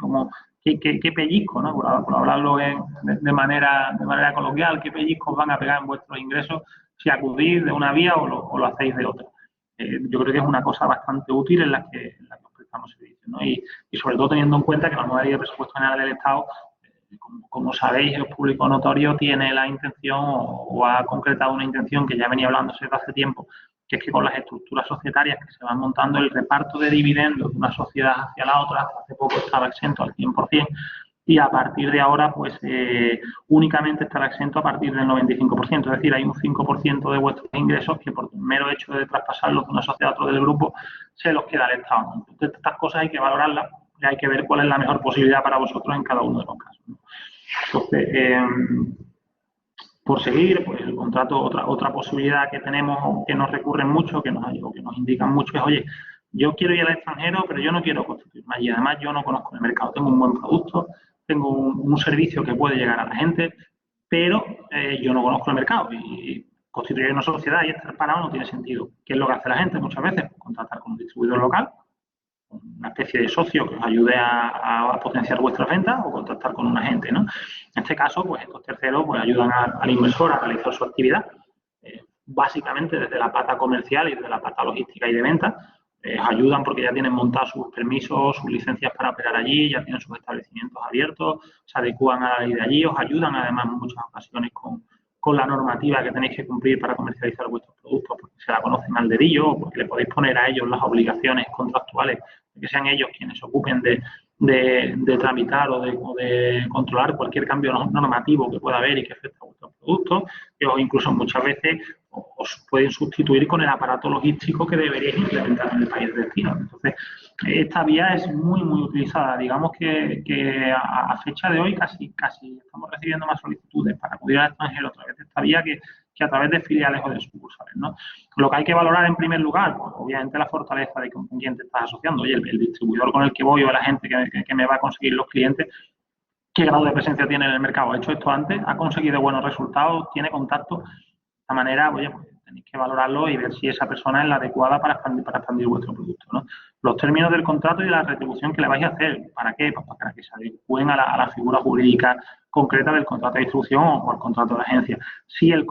qué pellizco, ¿no? Por hablarlo de manera coloquial, qué pellizcos van a pegar en vuestros ingresos si acudís de una vía o lo hacéis de otra. Yo creo que es una cosa bastante útil en la que os prestamos servicio. ¿no? Y sobre todo teniendo en cuenta que la nueva ley de presupuesto general del Estado, como sabéis, el público notorio tiene la intención o ha concretado una intención que ya venía hablándose desde hace tiempo, que es que con las estructuras societarias que se van montando, el reparto de dividendos de una sociedad hacia la otra, hace poco estaba exento al 100%, y a partir de ahora, pues únicamente estará exento a partir del 95%, es decir, hay un 5% de vuestros ingresos que por mero hecho de traspasarlos de una sociedad a otra del grupo, se los queda el Estado. Entonces, estas cosas hay que valorarlas y hay que ver cuál es la mejor posibilidad para vosotros en cada uno de los casos, ¿no? Entonces, por seguir, pues el contrato, otra posibilidad que tenemos, que nos recurren mucho, que nos indican mucho, es, oye, yo quiero ir al extranjero, pero yo no quiero constituirme allí. Además, yo no conozco el mercado. Tengo un buen producto, tengo un servicio que puede llegar a la gente, pero yo no conozco el mercado. Y constituir una sociedad y estar parado no tiene sentido. ¿Qué es lo que hace la gente muchas veces? Contratar con un distribuidor local, una especie de socio que os ayude a potenciar vuestras ventas o contactar con un agente, ¿no? En este caso, pues estos terceros pues, ayudan al inversor a realizar su actividad, básicamente desde la pata comercial y desde la pata logística y de venta. Ayudan porque ya tienen montados sus permisos, sus licencias para operar allí, ya tienen sus establecimientos abiertos, se adecúan a la ley de allí, os ayudan además en muchas ocasiones con la normativa que tenéis que cumplir para comercializar vuestros productos, porque se la conocen al dedillo o porque le podéis poner a ellos las obligaciones contractuales, de que sean ellos quienes se ocupen de tramitar o de controlar cualquier cambio normativo que pueda haber y que afecte a vuestros productos, o incluso muchas veces os pueden sustituir con el aparato logístico que deberíais implementar en el país de destino. Entonces, esta vía es muy, muy utilizada. Digamos que a fecha de hoy casi estamos recibiendo más solicitudes para acudir al extranjero a través de esta vía que a través de filiales o de sucursales, ¿no? Lo que hay que valorar en primer lugar, pues, obviamente la fortaleza de con quién te estás asociando. Oye, el distribuidor con el que voy o la gente que me va a conseguir los clientes, ¿qué grado de presencia tiene en el mercado? ¿Ha hecho esto antes? ¿Ha conseguido buenos resultados? ¿Tiene contacto? De esta manera, oye, pues tenéis que valorarlo y ver si esa persona es la adecuada para expandir vuestro producto, ¿no? Los términos del contrato y la retribución que le vais a hacer, ¿para qué? Pues para que se adecúen a la figura jurídica concreta del contrato de distribución o al contrato de la agencia. Si el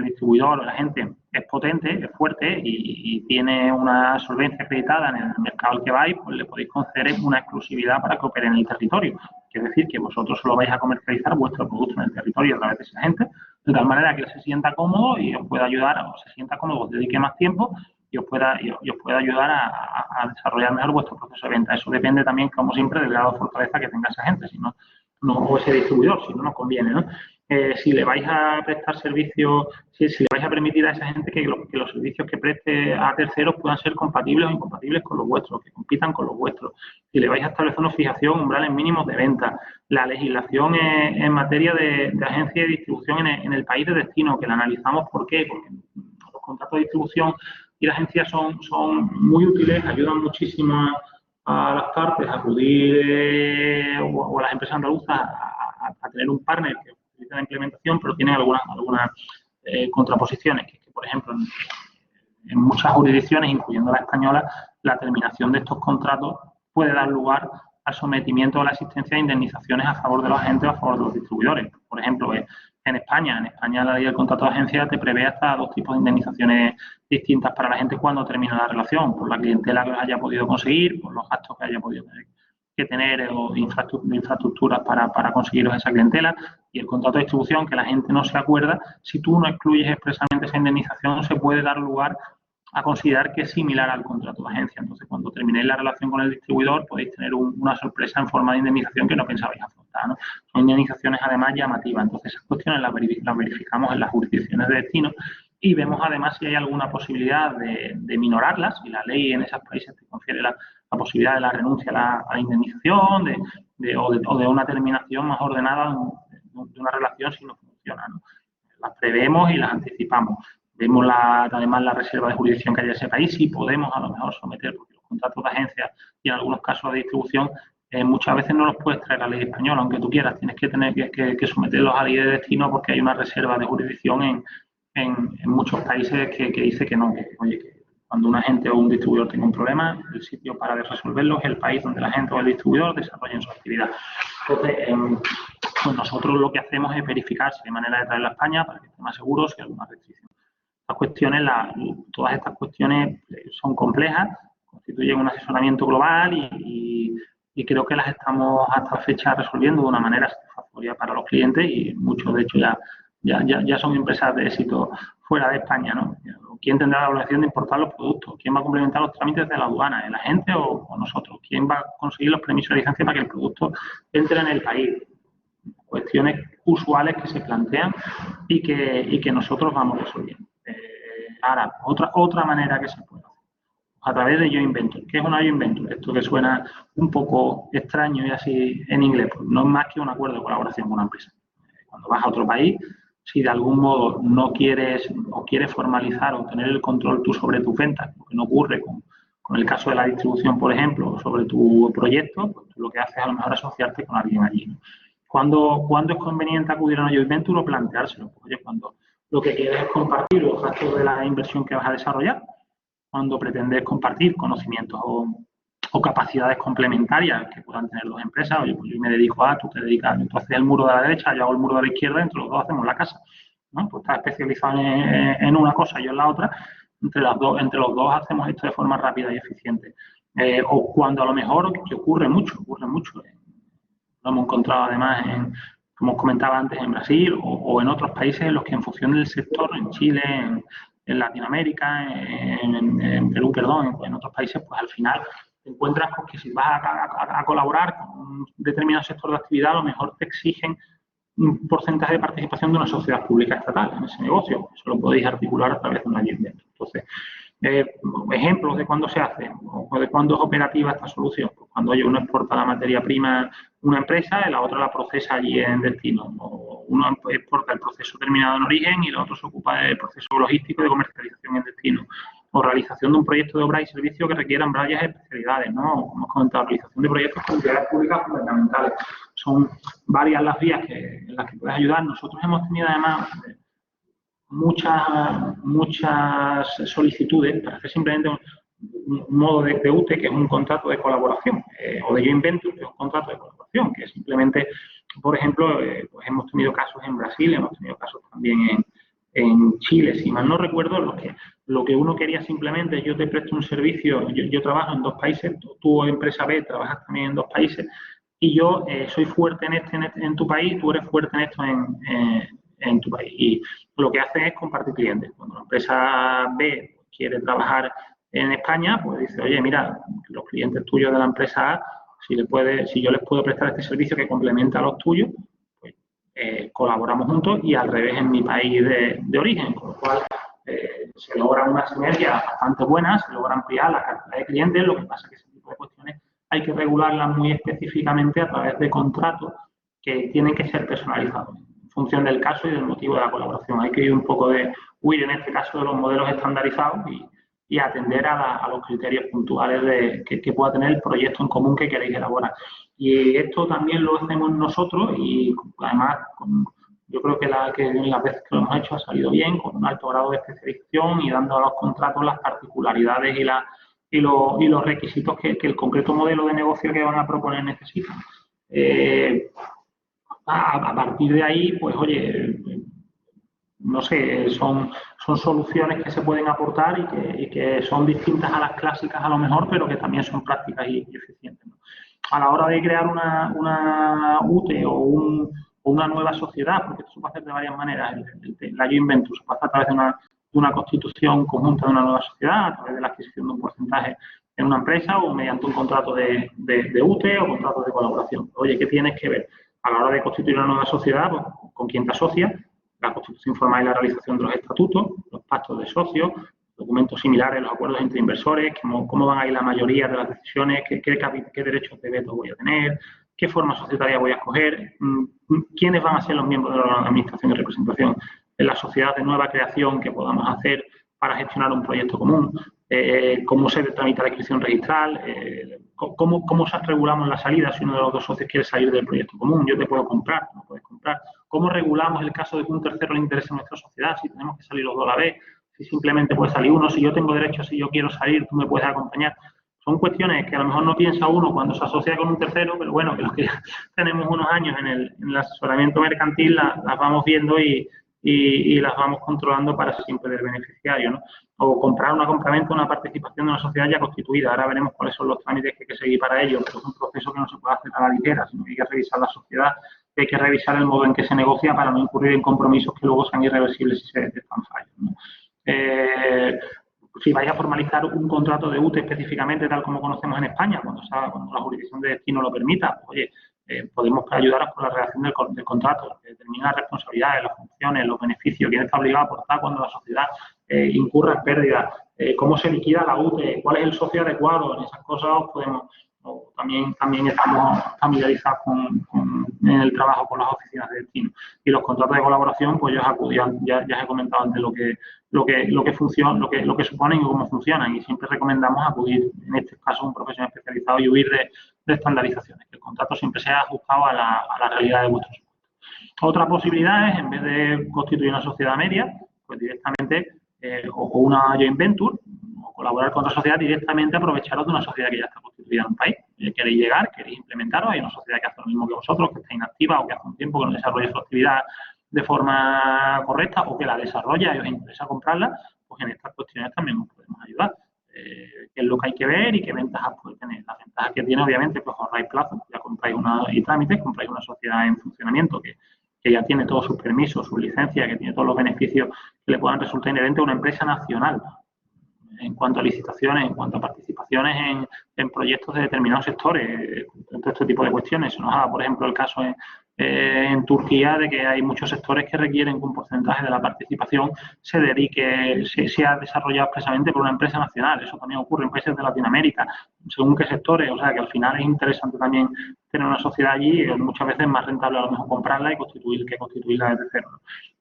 distribuidor o la agente es potente, es fuerte y tiene una solvencia acreditada en el mercado al que vais, pues le podéis conceder una exclusividad para que opere en el territorio. Es decir, que vosotros solo vais a comercializar vuestro producto en el territorio a través de esa agente, de tal manera que él se sienta cómodo y os pueda ayudar, o se sienta cómodo, os dedique más tiempo y os pueda ayudar a desarrollar mejor vuestro proceso de venta. Eso depende también, como siempre, del grado de fortaleza que tenga esa gente, si no, o ese distribuidor, si no nos conviene, ¿no? Si le vais a prestar servicios, si le vais a permitir a esa gente que los servicios que preste a terceros puedan ser compatibles o incompatibles con los vuestros, que compitan con los vuestros. Si le vais a establecer una fijación, umbrales mínimos de venta, la legislación en materia de agencia de distribución en el país de destino, que la analizamos, ¿por qué? Porque los contratos de distribución y las agencias son muy útiles, ayudan muchísimo a las partes a acudir o a las empresas andaluzas a tener un partner que utilice la implementación, pero tienen algunas contraposiciones, que es que, por ejemplo, en muchas jurisdicciones, incluyendo la española, la terminación de estos contratos puede dar lugar al sometimiento a la existencia de indemnizaciones a favor de los agentes o a favor de los distribuidores. Por ejemplo, en España la ley del contrato de agencia te prevé hasta 2 tipos de indemnizaciones distintas para la gente cuando termina la relación, por la clientela que os haya podido conseguir, por los gastos que haya podido tener o infraestructuras para conseguiros esa clientela, y el contrato de distribución, que la gente no se acuerda, si tú no excluyes expresamente esa indemnización, se puede dar lugar a considerar que es similar al contrato de agencia. Entonces, cuando terminéis la relación con el distribuidor, podéis tener una sorpresa en forma de indemnización que no pensabais afrontar, ¿no? Son indemnizaciones, además, llamativas. Entonces, esas cuestiones las verificamos en las jurisdicciones de destino y vemos, además, si hay alguna posibilidad de minorarlas, si la ley en esos países te confiere la posibilidad de la renuncia a la indemnización o de una terminación más ordenada de una relación si no funciona, ¿no? Las prevemos y las anticipamos. Vemos además la reserva de jurisdicción que hay en ese país y podemos a lo mejor someter, porque los contratos de agencia y en algunos casos de distribución muchas veces no los puedes traer a la ley española, aunque tú quieras, tienes que tener que someterlos a la ley de destino porque hay una reserva de jurisdicción en muchos países que dice que no, que oye, que cuando un agente o un distribuidor tenga un problema, el sitio para resolverlo es el país donde el agente o el distribuidor desarrollen su actividad. Entonces, pues nosotros lo que hacemos es verificar si hay manera de traerla a España para que esté más seguro, si hay alguna restricción. Todas estas cuestiones son complejas, constituyen un asesoramiento global y creo que las estamos hasta la fecha resolviendo de una manera satisfactoria para los clientes y muchos, de hecho, ya son empresas de éxito fuera de España, ¿no? ¿Quién tendrá la obligación de importar los productos? ¿Quién va a complementar los trámites de la aduana? ¿El agente o nosotros? ¿Quién va a conseguir los permisos de licencia para que el producto entre en el país? Cuestiones usuales que se plantean y que nosotros vamos resolviendo. Ahora, otra manera que se puede hacer, a través de Joint Venture. ¿Qué es una Joint Venture? Esto que suena un poco extraño y así en inglés, pues no es más que un acuerdo de colaboración con una empresa. Cuando vas a otro país, si de algún modo no quieres o quieres formalizar o tener el control tú sobre tus ventas, lo que no ocurre con el caso de la distribución, por ejemplo, sobre tu proyecto, pues tú lo que haces a lo mejor es asociarte con alguien allí, ¿no? ¿Cuándo es conveniente acudir a una joint venture o planteárselo? Pues, oye, cuando lo que quieres es compartir los gastos de la inversión que vas a desarrollar, cuando pretendes compartir conocimientos o capacidades complementarias que puedan tener dos empresas. Oye, pues yo me dedico a, tú te dedicas, tú haces el muro de la derecha, yo hago el muro de la izquierda, entre los dos hacemos la casa, ¿no? Pues estás especializado en una cosa, yo en la otra, entre los dos hacemos esto de forma rápida y eficiente. O cuando a lo mejor, que ocurre mucho, lo hemos encontrado además, como os comentaba antes, en Brasil o en otros países en los que en función del sector, en Chile, en Latinoamérica, en Perú, perdón, en otros países, pues al final te encuentras con que si vas a colaborar con un determinado sector de actividad, a lo mejor te exigen un porcentaje de participación de una sociedad pública estatal en ese negocio. Eso lo podéis articular a través de una joint venture. Entonces, ejemplos de cuándo se hace o de cuándo es operativa esta solución. Pues cuando uno exporta la materia prima una empresa y la otra la procesa allí en destino. O uno exporta el proceso terminado en origen y la otra se ocupa del proceso logístico de comercialización en destino. O realización de un proyecto de obra y servicio que requieran varias especialidades, ¿no? Como hemos comentado, realización de proyectos con utilidades públicas fundamentales. Son varias las vías en las que puedes ayudar. Nosotros hemos tenido además muchas solicitudes para hacer simplemente un modo de UTE, que es un contrato de colaboración, o de joint venture, que es un contrato de colaboración, que simplemente, por ejemplo, pues hemos tenido casos en Brasil, hemos tenido casos también en Chile, si mal no recuerdo, lo que uno quería simplemente, yo te presto un servicio, yo trabajo en dos países, tú empresa B trabajas también en dos países, y yo soy fuerte en tu país, tú eres fuerte en esto en tu país. Y lo que hacen es compartir clientes. Cuando la empresa B quiere trabajar en España, pues dice, oye, mira, los clientes tuyos de la empresa A, si yo les puedo prestar este servicio que complementa a los tuyos, pues colaboramos juntos y al revés en mi país de origen, con lo cual se logra una sinergia bastante buena, se logra ampliar la cantidad de clientes, lo que pasa es que ese tipo de cuestiones hay que regularlas muy específicamente a través de contratos que tienen que ser personalizados en función del caso y del motivo de la colaboración. Hay que ir un poco huir en este caso de los modelos estandarizados y atender a los criterios puntuales que pueda tener el proyecto en común que queréis elaborar. Y esto también lo hacemos nosotros y además yo creo que las veces que lo hemos hecho ha salido bien, con un alto grado de especialización y dando a los contratos las particularidades y los requisitos que el concreto modelo de negocio que van a proponer necesita. A partir de ahí, pues oye, no sé, son soluciones que se pueden aportar y que son distintas a las clásicas a lo mejor, pero que también son prácticas y eficientes, ¿no? A la hora de crear una UTE o una nueva sociedad, porque esto se puede hacer de varias maneras, la joint venture se puede hacer a través de una constitución conjunta de una nueva sociedad, a través de la adquisición de un porcentaje en una empresa o mediante un contrato de UTE o contrato de colaboración. Oye, ¿qué tienes que ver? A la hora de constituir una nueva sociedad, pues, ¿con quién te asocias? La constitución formal y la realización de los estatutos, los pactos de socios, documentos similares, los acuerdos entre inversores, cómo van a ir la mayoría de las decisiones, qué derechos de veto voy a tener, qué forma societaria voy a escoger, quiénes van a ser los miembros de la administración y representación en la sociedad de nueva creación que podamos hacer para gestionar un proyecto común, cómo se tramita la inscripción registral, cómo regulamos la salida si uno de los dos socios quiere salir del proyecto común, yo te puedo comprar, tú me puedes comprar, cómo regulamos el caso de que un tercero le interese a nuestra sociedad, si tenemos que salir los dos a la vez, si simplemente puede salir uno, si yo tengo derecho, si yo quiero salir, tú me puedes acompañar. Son cuestiones que a lo mejor no piensa uno cuando se asocia con un tercero, pero bueno, que los que tenemos unos años en el asesoramiento mercantil las vamos viendo y y las vamos controlando para siempre del beneficiario, ¿no? O comprar una compraventa, una participación de una sociedad ya constituida. Ahora veremos cuáles son los trámites que hay que seguir para ello, pero es un proceso que no se puede hacer a la ligera, sino que hay que revisar la sociedad, hay que revisar el modo en que se negocia para no incurrir en compromisos que luego sean irreversibles si se detectan fallos, ¿no? Si vais a formalizar un contrato de UTE específicamente, tal como conocemos en España, cuando la jurisdicción de destino lo permita, pues, oye, podemos ayudaros con la redacción del contrato, determinar las responsabilidades, las funciones, los beneficios, quién está obligado a aportar cuando la sociedad incurra en pérdidas, cómo se liquida la UTE, cuál es el socio adecuado, en esas cosas podemos. También estamos familiarizados en el trabajo con las oficinas de destino. Y los contratos de colaboración, pues ya os he comentado antes lo que funciona, lo que suponen y cómo funcionan. Y siempre recomendamos acudir, en este caso, a un profesional especializado y huir de estandarizaciones, que el contrato siempre sea ajustado a la realidad de vuestro supuesto. Otra posibilidad es, en vez de constituir una sociedad media, pues directamente, o una joint venture, o colaborar con otra sociedad, directamente aprovecharos de una sociedad que ya está constituida en un país. Queréis llegar, queréis implementaros, hay una sociedad que hace lo mismo que vosotros, que está inactiva o que hace un tiempo que no desarrolla su actividad de forma correcta o que la desarrolla y os interesa comprarla, pues en estas cuestiones también os podemos ayudar. Qué es lo que hay que ver y qué ventajas puede tener. Las ventajas que tiene, obviamente, pues ahorráis plazo, ya compráis y trámites, compráis una sociedad en funcionamiento que ya tiene todos sus permisos, sus licencias, que tiene todos los beneficios que le puedan resultar inherentes a una empresa nacional en cuanto a licitaciones, en cuanto a participaciones en proyectos de determinados sectores, todo este tipo de cuestiones. Se nos ha dado, por ejemplo, el caso en Turquía de que hay muchos sectores que requieren que un porcentaje de la participación sea desarrollado expresamente por una empresa nacional. Eso también ocurre en países de Latinoamérica, según qué sectores. O sea, que al final es interesante también tener una sociedad allí, y muchas veces es más rentable a lo mejor comprarla y constituirla desde cero, ¿no?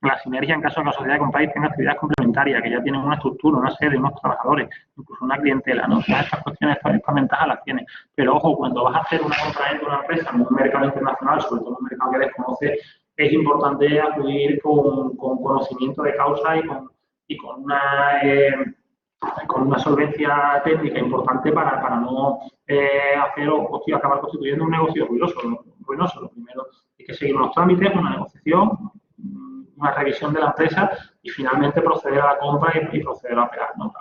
La sinergia en caso de que la sociedad que compráis tenga actividades complementarias, que ya tienen una estructura, una sede, unos trabajadores, incluso una clientela, ¿no? Todas estas cuestiones, estas ventajas las tiene. Pero ojo, cuando vas a hacer una compra de una empresa en un mercado internacional, sobre todo en un mercado que desconoces, es importante acudir con conocimiento de causa y con una solvencia técnica importante para no hacer o acabar constituyendo un negocio ruinoso. Lo primero es que seguir unos trámites, una negociación, una revisión de la empresa y finalmente proceder a la compra y proceder a operar, ¿no?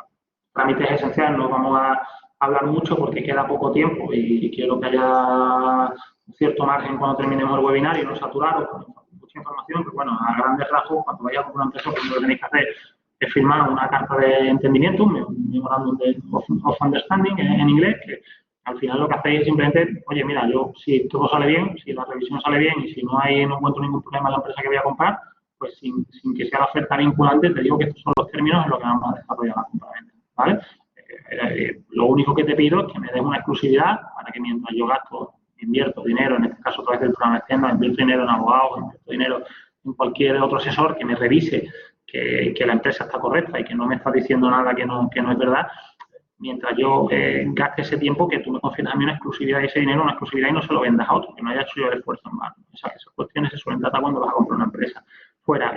Trámites esenciales, no vamos a hablar mucho porque queda poco tiempo y quiero que haya un cierto margen cuando terminemos el webinar y no saturaros con mucha información, pero bueno, a grandes rasgos, cuando vayáis a una empresa, pues lo que tenéis que hacer es firmar una carta de entendimiento, un memorándum of understanding en inglés, que al final lo que hacéis es simplemente, oye, mira, yo si todo sale bien, si la revisión sale bien y si no encuentro ningún problema en la empresa que voy a comprar, pues sin que sea la oferta vinculante, te digo que estos son los términos en los que vamos a desarrollar la compraventa, ¿vale? Lo único que te pido es que me des una exclusividad para que mientras yo invierto dinero, en este caso a través del programa externo, invierto dinero en abogados, invierto dinero en cualquier otro asesor que me revise que la empresa está correcta y que no me está diciendo nada que no es verdad, mientras yo gaste ese tiempo, que tú me confieras a mí una exclusividad de ese dinero, una exclusividad y no se lo vendas a otro, que no haya hecho yo el esfuerzo en vano. Esas cuestiones se suelen tratar cuando vas a comprar una empresa. Fuera,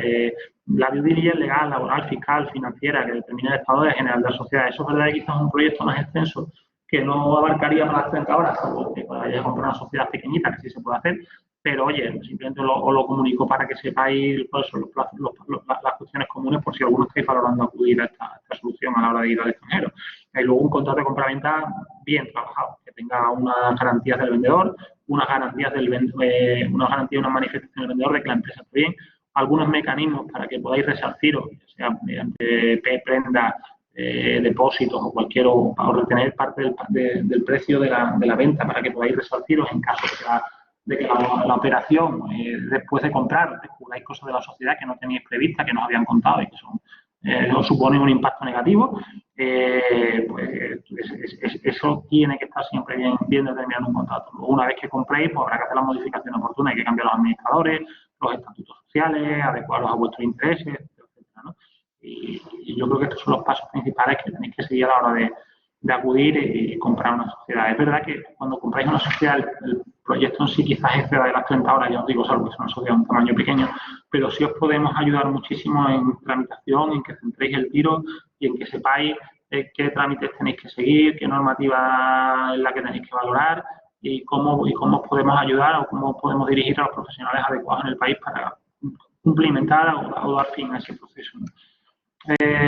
la due diligence legal, laboral, fiscal, financiera, que determina el estado de general de la sociedad. Eso es verdad que quizás es un proyecto más extenso que no abarcaría para las 30 horas, porque vayas a comprar una sociedad pequeñita, que sí se puede hacer, pero oye, simplemente os lo comunico para que sepáis cuáles son las cuestiones comunes por si alguno estáis valorando acudir a esta solución a la hora de ir al extranjero. Hay luego un contrato de compraventa bien trabajado, que tenga unas garantías del vendedor, unas garantías unas manifestaciones del vendedor de que la empresa está bien, algunos mecanismos para que podáis resarciros, ya sea mediante prenda, depósitos o o retener parte del precio de la venta para que podáis resarciros en caso de que la operación, después de comprar, descubráis cosas de la sociedad que no teníais prevista, que nos habían contado y que os suponen un impacto negativo, pues eso tiene que estar siempre bien determinado en un contrato. Luego, una vez que compréis, pues habrá que hacer las modificaciones oportunas, hay que cambiar los administradores, los estatutos sociales, adecuarlos a vuestros intereses, etcétera, ¿no? Y yo creo que estos son los pasos principales que tenéis que seguir a la hora de acudir y comprar una sociedad. Es verdad que cuando compráis una sociedad, el proyecto en sí quizás exceda de las 30 horas, ya os digo, salvo que es una sociedad de un tamaño pequeño, pero sí os podemos ayudar muchísimo en tramitación, en que centréis el tiro y en que sepáis qué trámites tenéis que seguir, qué normativa es la que tenéis que valorar y cómo os podemos ayudar o cómo podemos dirigir a los profesionales adecuados en el país para cumplimentar o dar fin a ese proceso, ¿no?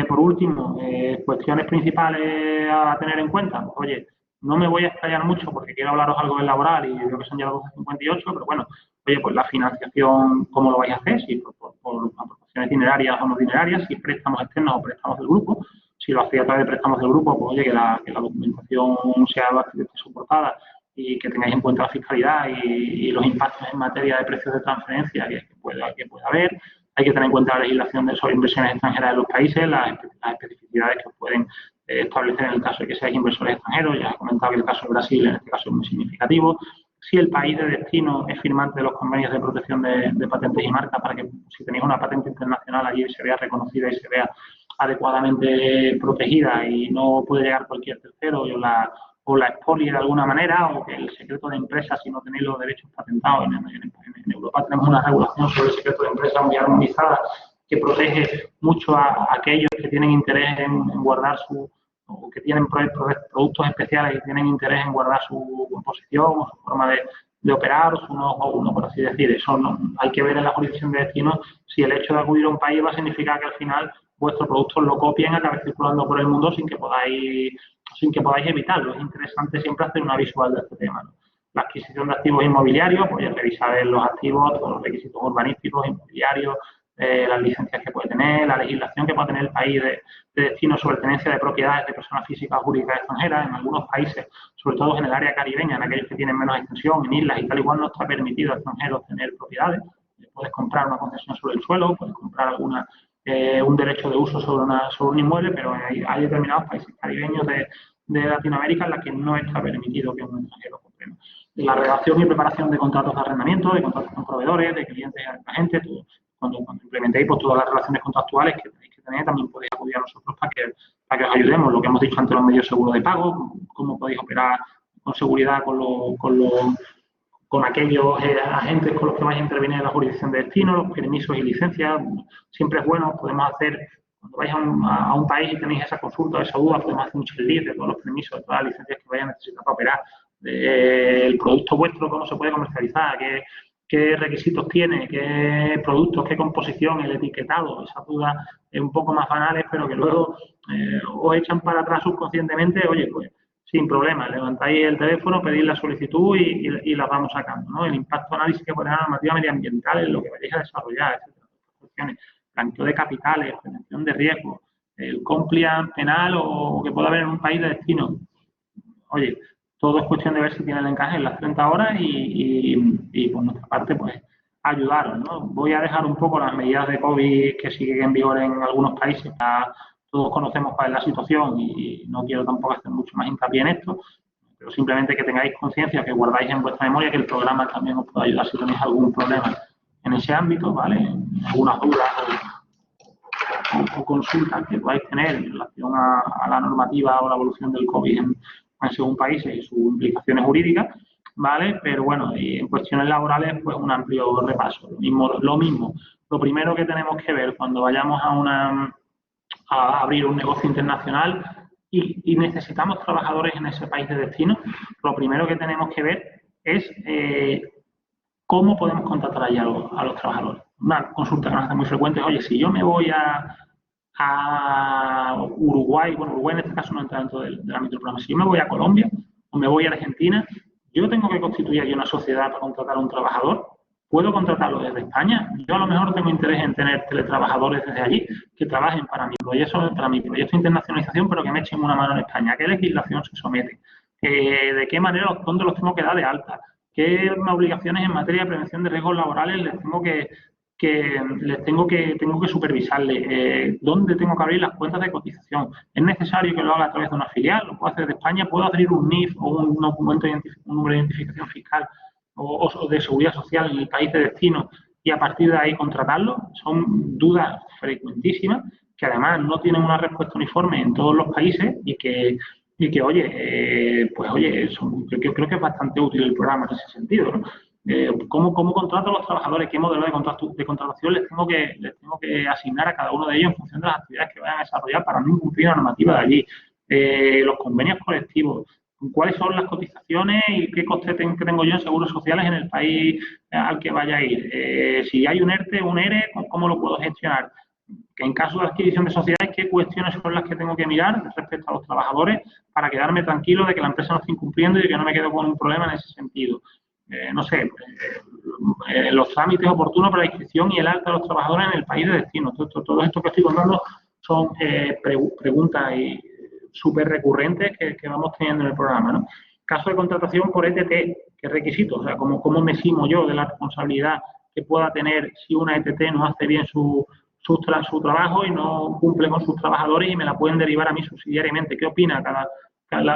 Por último, cuestiones principales a tener en cuenta. Oye, no me voy a explayar mucho porque quiero hablaros algo del laboral y creo que son ya las 12:58, pero bueno, oye, pues la financiación, ¿cómo lo vais a hacer? Si por aportaciones dinerarias o no dinerarias, si préstamos externos o préstamos del grupo. Si lo hacéis a través de préstamos del grupo, pues oye, que la documentación sea bastante soportada y que tengáis en cuenta la fiscalidad y los impactos en materia de precios de transferencia que pueda haber. Hay que tener en cuenta la legislación sobre inversiones extranjeras en los países, las especificidades que pueden establecer en el caso de que seáis inversores extranjeros. Ya he comentado que el caso de Brasil en este caso es muy significativo. Si el país de destino es firmante de los convenios de protección de patentes y marcas, para que si tenéis una patente internacional allí se vea reconocida y se vea adecuadamente protegida y no puede llegar cualquier tercero y o la expolie de alguna manera, o que el secreto de empresa, si no tenéis los derechos patentados. En Europa tenemos una regulación sobre el secreto de empresa muy armonizada que protege mucho a aquellos que tienen interés en guardar o que tienen productos especiales y tienen interés en guardar su composición o su forma de operar o su know-how, por así decir. Eso no, hay que ver en la jurisdicción de destino si el hecho de acudir a un país va a significar que al final vuestros productos lo copien, acaben circulando por el mundo sin que podáis evitarlo. Es interesante siempre hacer una visual de este tema, ¿no? La adquisición de activos inmobiliarios, pues ya revisar los activos, todos los requisitos urbanísticos, inmobiliarios, las licencias que puede tener, la legislación que puede tener el país de destino sobre tenencia de propiedades de personas físicas jurídicas extranjeras. En algunos países, sobre todo en el área caribeña, en aquellos que tienen menos extensión, en islas y tal igual, no está permitido a extranjeros tener propiedades. Puedes comprar una concesión sobre el suelo, puedes comprar un derecho de uso sobre un inmueble, pero hay determinados países caribeños de Latinoamérica en los que no está permitido que un extranjero compre. La redacción y preparación de contratos de arrendamiento, de contratos con proveedores, de clientes y agentes, cuando implementéis pues, todas las relaciones contractuales que tenéis que tener, también podéis acudir a nosotros para que os ayudemos. Lo que hemos dicho ante los medios seguros de pago, cómo podéis operar con seguridad con aquellos agentes con los que vais a intervenir en la jurisdicción de destino, los permisos y licencias. Siempre es bueno, podemos hacer, cuando vais a un país y tenéis esa consulta, esa duda, podemos hacer un checklist de todos los permisos, de todas las licencias que vayáis a necesitar para operar, el producto vuestro, cómo se puede comercializar, qué requisitos tiene, qué productos, qué composición, el etiquetado. Esas dudas un poco más banales, pero que luego os echan para atrás subconscientemente. Oye, pues sin problema, levantáis el teléfono, pedís la solicitud y la vamos sacando, ¿no? El impacto análisis que puede tener la normativa medioambiental en lo que vayáis a desarrollar, etcétera. Blanqueo de capitales, prevención de riesgos, el compliance penal o que pueda haber en un país de destino. Oye, todo es cuestión de ver si tiene el encaje en las 30 horas y por nuestra parte, pues, ayudaros, ¿no? Voy a dejar un poco las medidas de COVID que siguen en vigor en algunos países. Todos conocemos cuál es la situación y no quiero tampoco hacer mucho más hincapié en esto, pero simplemente que tengáis conciencia, que guardáis en vuestra memoria que el programa también os puede ayudar si tenéis algún problema en ese ámbito, ¿vale? Algunas dudas o consultas que podáis tener en relación a la normativa o la evolución del COVID en según países y sus implicaciones jurídicas, ¿vale? Pero bueno, y en cuestiones laborales, pues un amplio repaso. Lo mismo. Lo primero que tenemos que ver cuando vayamos a abrir un negocio internacional y necesitamos trabajadores en ese país de destino, lo primero que tenemos que ver es cómo podemos contratar allí a los trabajadores. Una consulta que nos hace muy frecuente es, oye, si yo me voy a Uruguay, bueno, Uruguay en este caso no entra dentro del ámbito del programa, si yo me voy a Colombia o me voy a Argentina, yo tengo que constituir aquí una sociedad para contratar a un trabajador. ¿Puedo contratarlo desde España? Yo a lo mejor tengo interés en tener teletrabajadores desde allí que trabajen para mi proyecto de internacionalización, pero que me echen una mano en España. ¿A qué legislación se someten? ¿De qué manera, dónde los tengo que dar de alta? ¿Qué obligaciones en materia de prevención de riesgos laborales tengo que supervisarle? ¿Dónde tengo que abrir las cuentas de cotización? ¿Es necesario que lo haga a través de una filial? ¿Lo puedo hacer de España? ¿Puedo abrir un NIF o un documento un número de identificación fiscal o de seguridad social en el país de destino y a partir de ahí contratarlo? Son dudas frecuentísimas que además no tienen una respuesta uniforme en todos los países y que oye, yo creo que es bastante útil el programa en ese sentido, ¿no? ¿Cómo contrato a los trabajadores? ¿Qué modelo de contratación les tengo que asignar a cada uno de ellos en función de las actividades que vayan a desarrollar para no incumplir la normativa de allí? Los convenios colectivos, cuáles son las cotizaciones y qué coste tengo yo en seguros sociales en el país al que vaya a ir. Si hay un ERTE, un ERE, ¿cómo lo puedo gestionar? Que en caso de adquisición de sociedades, ¿qué cuestiones son las que tengo que mirar respecto a los trabajadores para quedarme tranquilo de que la empresa no esté incumpliendo y de que no me quedo con un problema en ese sentido? No sé, los trámites oportunos para la inscripción y el alta de los trabajadores en el país de destino. Todo esto que estoy contando son preguntas súper recurrentes que vamos teniendo en el programa, ¿no? Caso de contratación por ETT, ¿qué requisitos? O sea, ¿cómo me cimo yo de la responsabilidad que pueda tener si una ETT no hace bien su trabajo y no cumple con sus trabajadores y me la pueden derivar a mí subsidiariamente? ¿Qué opina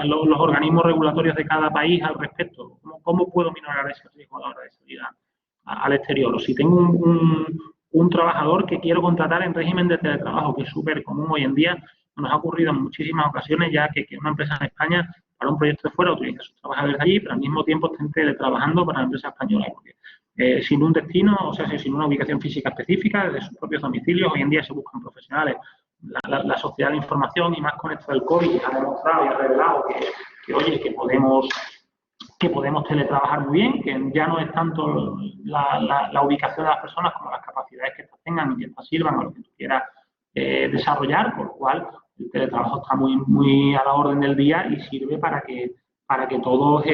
los organismos regulatorios de cada país al respecto? ¿Cómo puedo minorar ese riesgo a la hora de salir al exterior? O si tengo un trabajador que quiero contratar en régimen de teletrabajo, que es súper común hoy en día, nos ha ocurrido en muchísimas ocasiones ya que una empresa en España para un proyecto de fuera utiliza sus trabajadores allí, pero al mismo tiempo estén teletrabajando para la empresa española. Porque sin un destino, o sea, sin una ubicación física específica, desde sus propios domicilios, hoy en día se buscan profesionales. La sociedad de información y más con esto del COVID ha demostrado y ha revelado oye, que podemos teletrabajar muy bien, que ya no es tanto la ubicación de las personas como las capacidades que estas tengan y que estas sirvan a lo que tú quieras desarrollar, por lo cual el teletrabajo está muy a la orden del día y sirve para que todos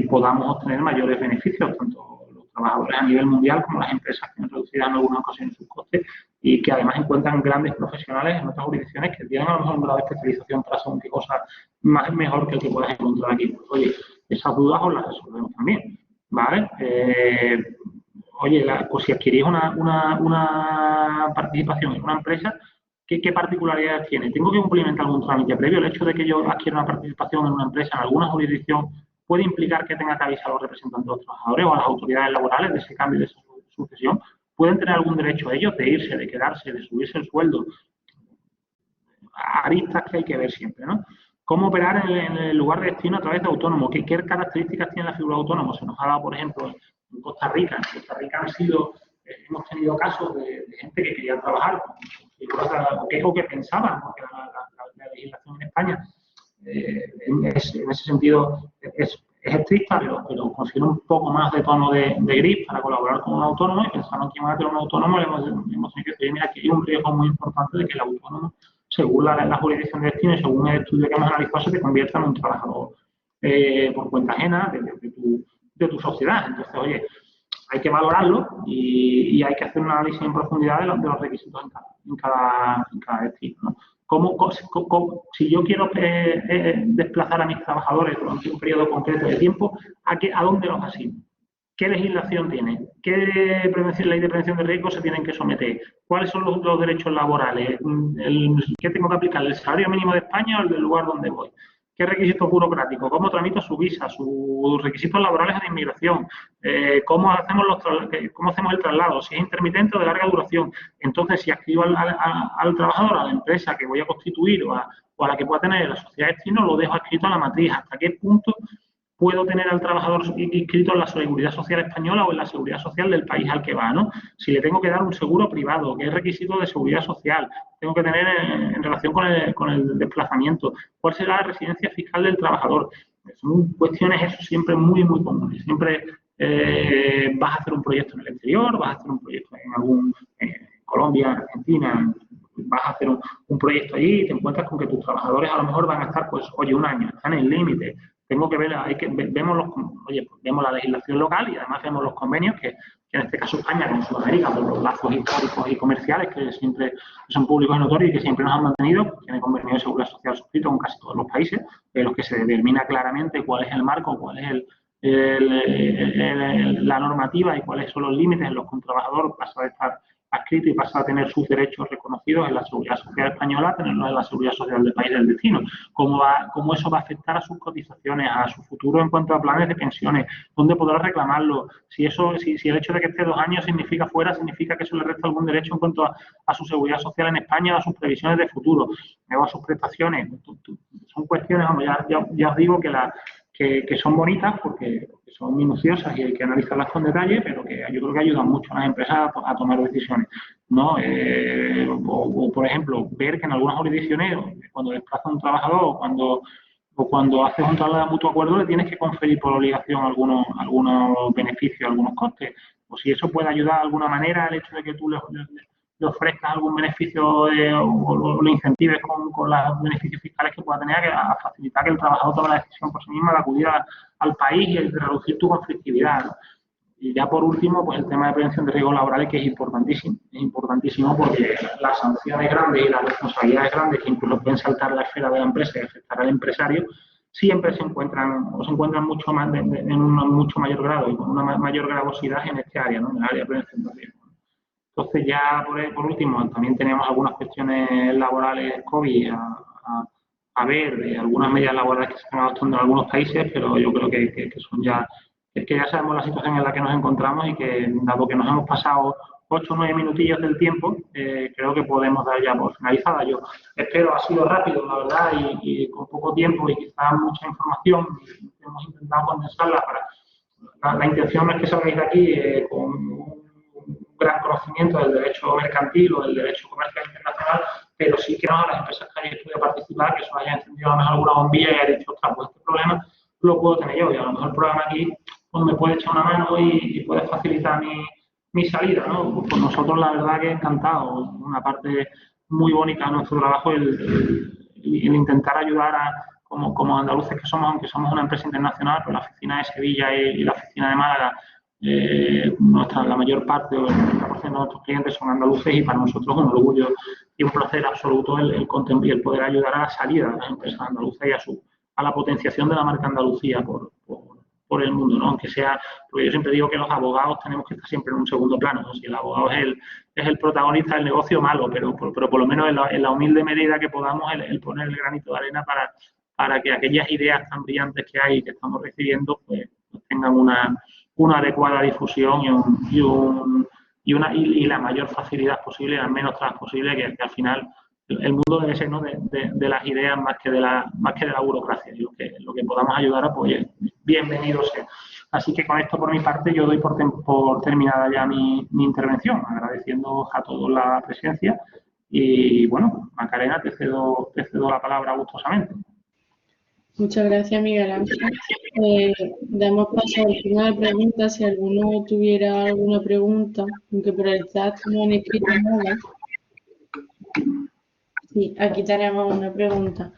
podamos obtener mayores beneficios, tanto los trabajadores a nivel mundial como las empresas que han reducido en algunas ocasiones sus costes y que además encuentran grandes profesionales en otras jurisdicciones que tienen a lo mejor un grado de especialización para según qué cosa mejor que el que puedas encontrar aquí. Pues, oye, esas dudas os las resolvemos también, ¿vale? Oye, pues si adquirís una participación en una empresa, ¿qué particularidades tiene? ¿Tengo que cumplimentar algún trámite previo? El hecho de que yo adquiera una participación en una empresa, en alguna jurisdicción, puede implicar que tenga que avisar a los representantes de los trabajadores o a las autoridades laborales de ese cambio de esa sucesión. ¿Pueden tener algún derecho ellos de irse, de quedarse, de subirse el sueldo? Aristas que hay que ver siempre, ¿no? ¿Cómo operar en el lugar de destino a través de autónomo? ¿Qué características tiene la figura de autónomo? Se nos ha dado, por ejemplo, en Costa Rica. En Costa Rica hemos tenido casos de gente que quería trabajar o que pensaban, porque la legislación en España en ese sentido es estricta, pero considera un poco más de tono de gris para colaborar con un autónomo y pensaron que iban a tener un autónomo y hemos tenido que decir, mira, aquí hay un riesgo muy importante de que el autónomo, según la jurisdicción de destino y según el estudio que hemos analizado, se te convierta en un trabajador por cuenta ajena de tu sociedad. Entonces, oye, hay que valorarlo y hay que hacer un análisis en profundidad de los requisitos en cada destino, ¿no? Si yo quiero desplazar a mis trabajadores durante un periodo concreto de tiempo, ¿a dónde los asigno? ¿Qué legislación tiene? ¿Qué ley de prevención de riesgos se tienen que someter? ¿Cuáles son los derechos laborales? ¿Qué tengo que aplicar? ¿El salario mínimo de España o el del lugar donde voy? ¿Qué requisitos burocráticos? ¿Cómo tramito su visa? ¿Sus requisitos laborales de inmigración? ¿Cómo hacemos el traslado? ¿Si es intermitente o de larga duración? Entonces, si escribo al trabajador, a la empresa que voy a constituir o a la que pueda tener la sociedad de destino, lo dejo escrito a la matriz. ¿Hasta qué punto puedo tener al trabajador inscrito en la Seguridad Social española o en la Seguridad Social del país al que va, ¿no? Si le tengo que dar un seguro privado, ¿qué requisito de seguridad social tengo que tener en relación con el desplazamiento? ¿Cuál será la residencia fiscal del trabajador? Son cuestiones eso siempre muy comunes. Siempre vas a hacer un proyecto en el exterior, vas a hacer un proyecto en Colombia, Argentina, vas a hacer un proyecto allí y te encuentras con que tus trabajadores a lo mejor van a estar, pues, oye, un año, están en el límite. Tengo que ver, vemos la legislación local y además vemos los convenios que en este caso España con Sudamérica, por los lazos históricos y comerciales que siempre son públicos y notorios y que siempre nos han mantenido, tiene convenios de seguridad social suscritos con casi todos los países, en los que se determina claramente cuál es el marco, cuál es la normativa y cuáles son los límites en los que un trabajador pasa de estar adscrito y pasa a tener sus derechos reconocidos en la Seguridad Social española, a tenerlos en la Seguridad Social del país del destino. Cómo eso va a afectar a sus cotizaciones, a su futuro en cuanto a planes de pensiones, dónde podrá reclamarlo, si el hecho de que esté 2 años significa que eso le resta algún derecho en cuanto a su seguridad social en España, a sus previsiones de futuro, o a sus prestaciones. Son cuestiones, ya os digo que son bonitas porque son minuciosas y hay que analizarlas con detalle, pero que yo creo que ayudan mucho a las empresas a tomar decisiones, ¿no? O, por ejemplo, ver que en algunas jurisdicciones, cuando desplaza un trabajador o cuando o cuando haces un traslado de mutuo acuerdo le tienes que conferir por obligación algunos beneficios, algunos costes. O si eso puede ayudar de alguna manera al hecho de que tú le ofrezcas algún beneficio o lo incentives con los beneficios fiscales que pueda tener a facilitar que el trabajador tome la decisión por sí misma de acudir al país y de reducir tu conflictividad, ¿no? Y ya por último, pues el tema de prevención de riesgos laborales, que es importantísimo porque las sanciones grandes y las responsabilidades grandes que incluso pueden saltar la esfera de la empresa y afectar al empresario, siempre se encuentran mucho más en un mucho mayor grado y con una mayor gravosidad en este área, ¿no? En el área de prevención de riesgos. Entonces ya por último, también tenemos algunas cuestiones laborales COVID a ver, de algunas medidas laborales que se están adoptando en algunos países, pero yo creo que son ya, es que ya sabemos la situación en la que nos encontramos y que dado que nos hemos pasado 8 o 9 minutillos del tiempo, creo que podemos dar ya por finalizada. Yo espero, ha sido rápido, la verdad, y con poco tiempo y quizás mucha información, hemos intentado condensarla para... La intención no es que salgáis de aquí con un gran conocimiento del derecho mercantil o del derecho comercial internacional, pero sí que a las empresas que hayan estudiado participar, que eso haya encendido a lo mejor alguna bombilla y haya dicho, ostras, pues este problema lo puedo tener yo, y a lo mejor el programa aquí pues me puede echar una mano y puede facilitar mi salida, ¿no? Pues nosotros la verdad que encantado, una parte muy bonita de nuestro trabajo el intentar ayudar como andaluces que somos, aunque somos una empresa internacional, pues la oficina de Sevilla y la oficina de Málaga, la mayor parte o el 90% de nuestros clientes son andaluces y para nosotros es un orgullo y un placer absoluto y el poder ayudar a la salida de las empresas andaluzas y a la potenciación de la marca Andalucía por el mundo, ¿no? Aunque sea, porque yo siempre digo que los abogados tenemos que estar siempre en un segundo plano, ¿no? Si el abogado es el protagonista del negocio, malo, pero por lo menos en la humilde medida que podamos el poner el granito de arena para que aquellas ideas tan brillantes que hay y que estamos recibiendo pues tengan una adecuada difusión y la mayor facilidad posible, las menos trabas posible, que al final el mundo debe ser, ¿no? de las ideas más que de la burocracia. Y lo que podamos ayudar a, pues bienvenido sea. Así que con esto por mi parte yo doy por terminada ya mi intervención, agradeciendo a todos la presencia y bueno, Macarena, te cedo la palabra gustosamente. Muchas gracias, Miguel Ángel. Damos paso al turno de preguntas. Si alguno tuviera alguna pregunta, aunque por el chat no han escrito nada. Sí, aquí tenemos una pregunta.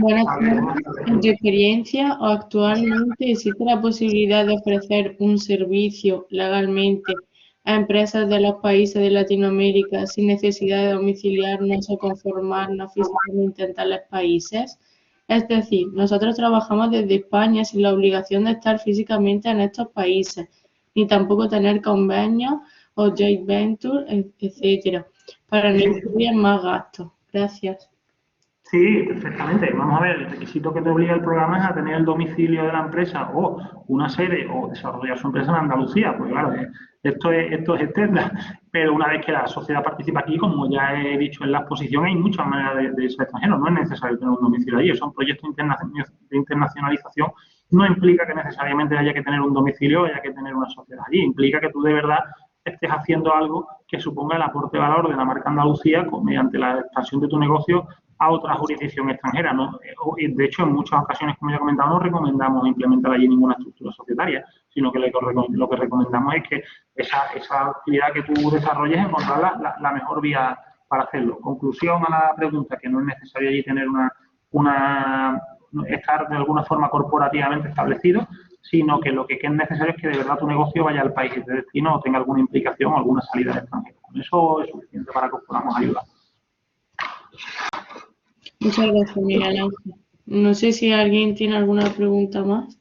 Buenas tardes. ¿En tu experiencia o actualmente existe la posibilidad de ofrecer un servicio legalmente a empresas de los países de Latinoamérica sin necesidad de domiciliarnos o conformarnos físicamente en tales países? Es decir, nosotros trabajamos desde España sin la obligación de estar físicamente en estos países, ni tampoco tener convenios o joint venture, etcétera, para no incurrir en más gastos. Gracias. Sí, perfectamente. Vamos a ver, el requisito que te obliga el programa es a tener el domicilio de la empresa o una sede o desarrollar su empresa en Andalucía. Pues claro, esto es externa, pero una vez que la sociedad participa aquí, como ya he dicho en la exposición, hay muchas maneras de ser extranjero. No es necesario tener un domicilio allí. Son proyectos de internacionalización. No implica que necesariamente haya que tener un domicilio o haya que tener una sociedad allí. Implica que tú de verdad estés haciendo algo que suponga el aporte de valor de la marca Andalucía mediante la expansión de tu negocio a otra jurisdicción extranjera, ¿no? De hecho, en muchas ocasiones, como ya he comentado, no recomendamos implementar allí ninguna estructura societaria, sino que lo que recomendamos es que esa actividad que tú desarrolles, encontrar la mejor vía para hacerlo. Conclusión a la pregunta, que no es necesario allí tener estar de alguna forma corporativamente establecido, sino que lo que es necesario es que de verdad tu negocio vaya al país de destino o tenga alguna implicación o alguna salida al extranjero. Con eso es suficiente para que os podamos ayudar. Muchas gracias, Miguel Ángel. No sé si alguien tiene alguna pregunta más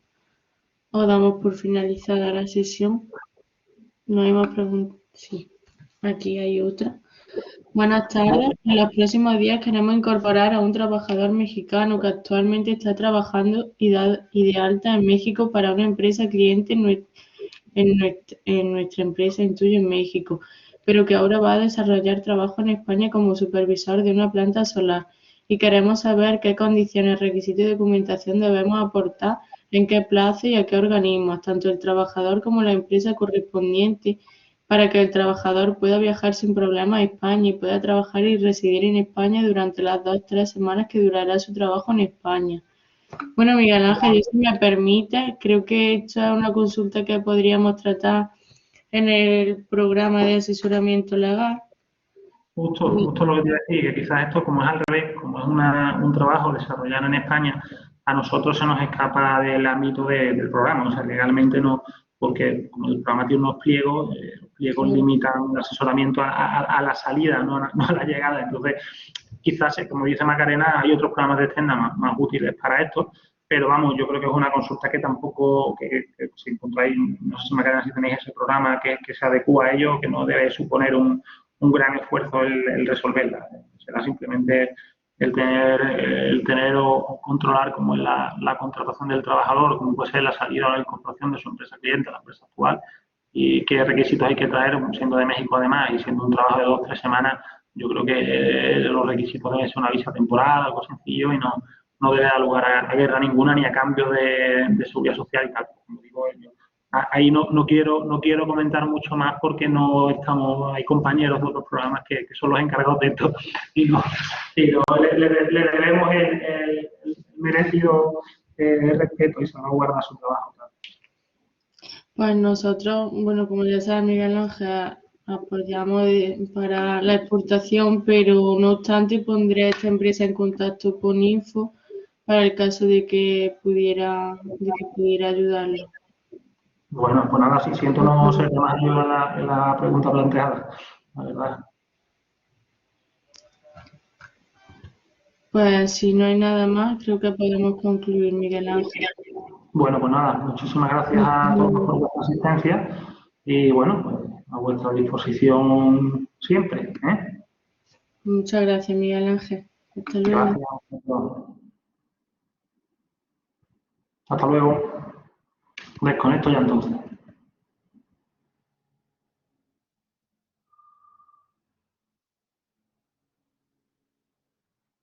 o damos por finalizada la sesión. No hay más preguntas. Sí, aquí hay otra. Buenas tardes. En los próximos días queremos incorporar a un trabajador mexicano que actualmente está trabajando y de alta en México para una empresa cliente en nuestra empresa Intuyo en México, pero que ahora va a desarrollar trabajo en España como supervisor de una planta solar. Y queremos saber qué condiciones, requisitos y documentación debemos aportar, en qué plazo y a qué organismos, tanto el trabajador como la empresa correspondiente, para que el trabajador pueda viajar sin problema a España y pueda trabajar y residir en España durante las 2 o 3 semanas que durará su trabajo en España. Bueno, Miguel Ángel, y si me permite, creo que esta es una consulta que podríamos tratar en el programa de asesoramiento legal. Justo lo que te iba a decir, que quizás esto, como es al revés, como es un trabajo desarrollado en España, a nosotros se nos escapa del ámbito del programa, o sea, legalmente no, porque como el programa tiene unos pliegos, los pliegos limitan el asesoramiento a la salida, no a la llegada. Entonces, quizás, como dice Macarena, hay otros programas de externa más útiles para esto, pero vamos, yo creo que es una consulta que tampoco, que si encontráis, no sé si Macarena, si tenéis ese programa que se adecua a ello, que no debe suponer un gran esfuerzo el resolverla. Será simplemente el tener o controlar cómo es la contratación del trabajador, cómo puede ser la salida o la incorporación de su empresa cliente a la empresa actual y qué requisitos hay que traer, siendo de México además y siendo un trabajo de 2 o 3 semanas. Yo creo que los requisitos deben ser una visa temporal, algo sencillo y no debe dar lugar a guerra ninguna ni a cambio de seguridad social y tal. Como digo, yo ahí no quiero comentar mucho más porque no estamos, hay compañeros de otros programas que son los encargados de esto y le debemos el merecido respeto y salvaguarda su trabajo. Pues nosotros, bueno, como ya sabe Miguel Ángel, apoyamos para la exportación, pero no obstante pondré a esta empresa en contacto con Info para el caso de que pudiera ayudarlo. Bueno, pues nada, si siento no ser de más ayuda en la pregunta planteada, la verdad. Pues si no hay nada más, creo que podemos concluir, Miguel Ángel. Bueno, pues nada, muchísimas gracias a todos por vuestra asistencia y bueno, pues a vuestra disposición siempre. Muchas gracias, Miguel Ángel. Hasta luego. Gracias. Hasta luego. Desconecto ya entonces.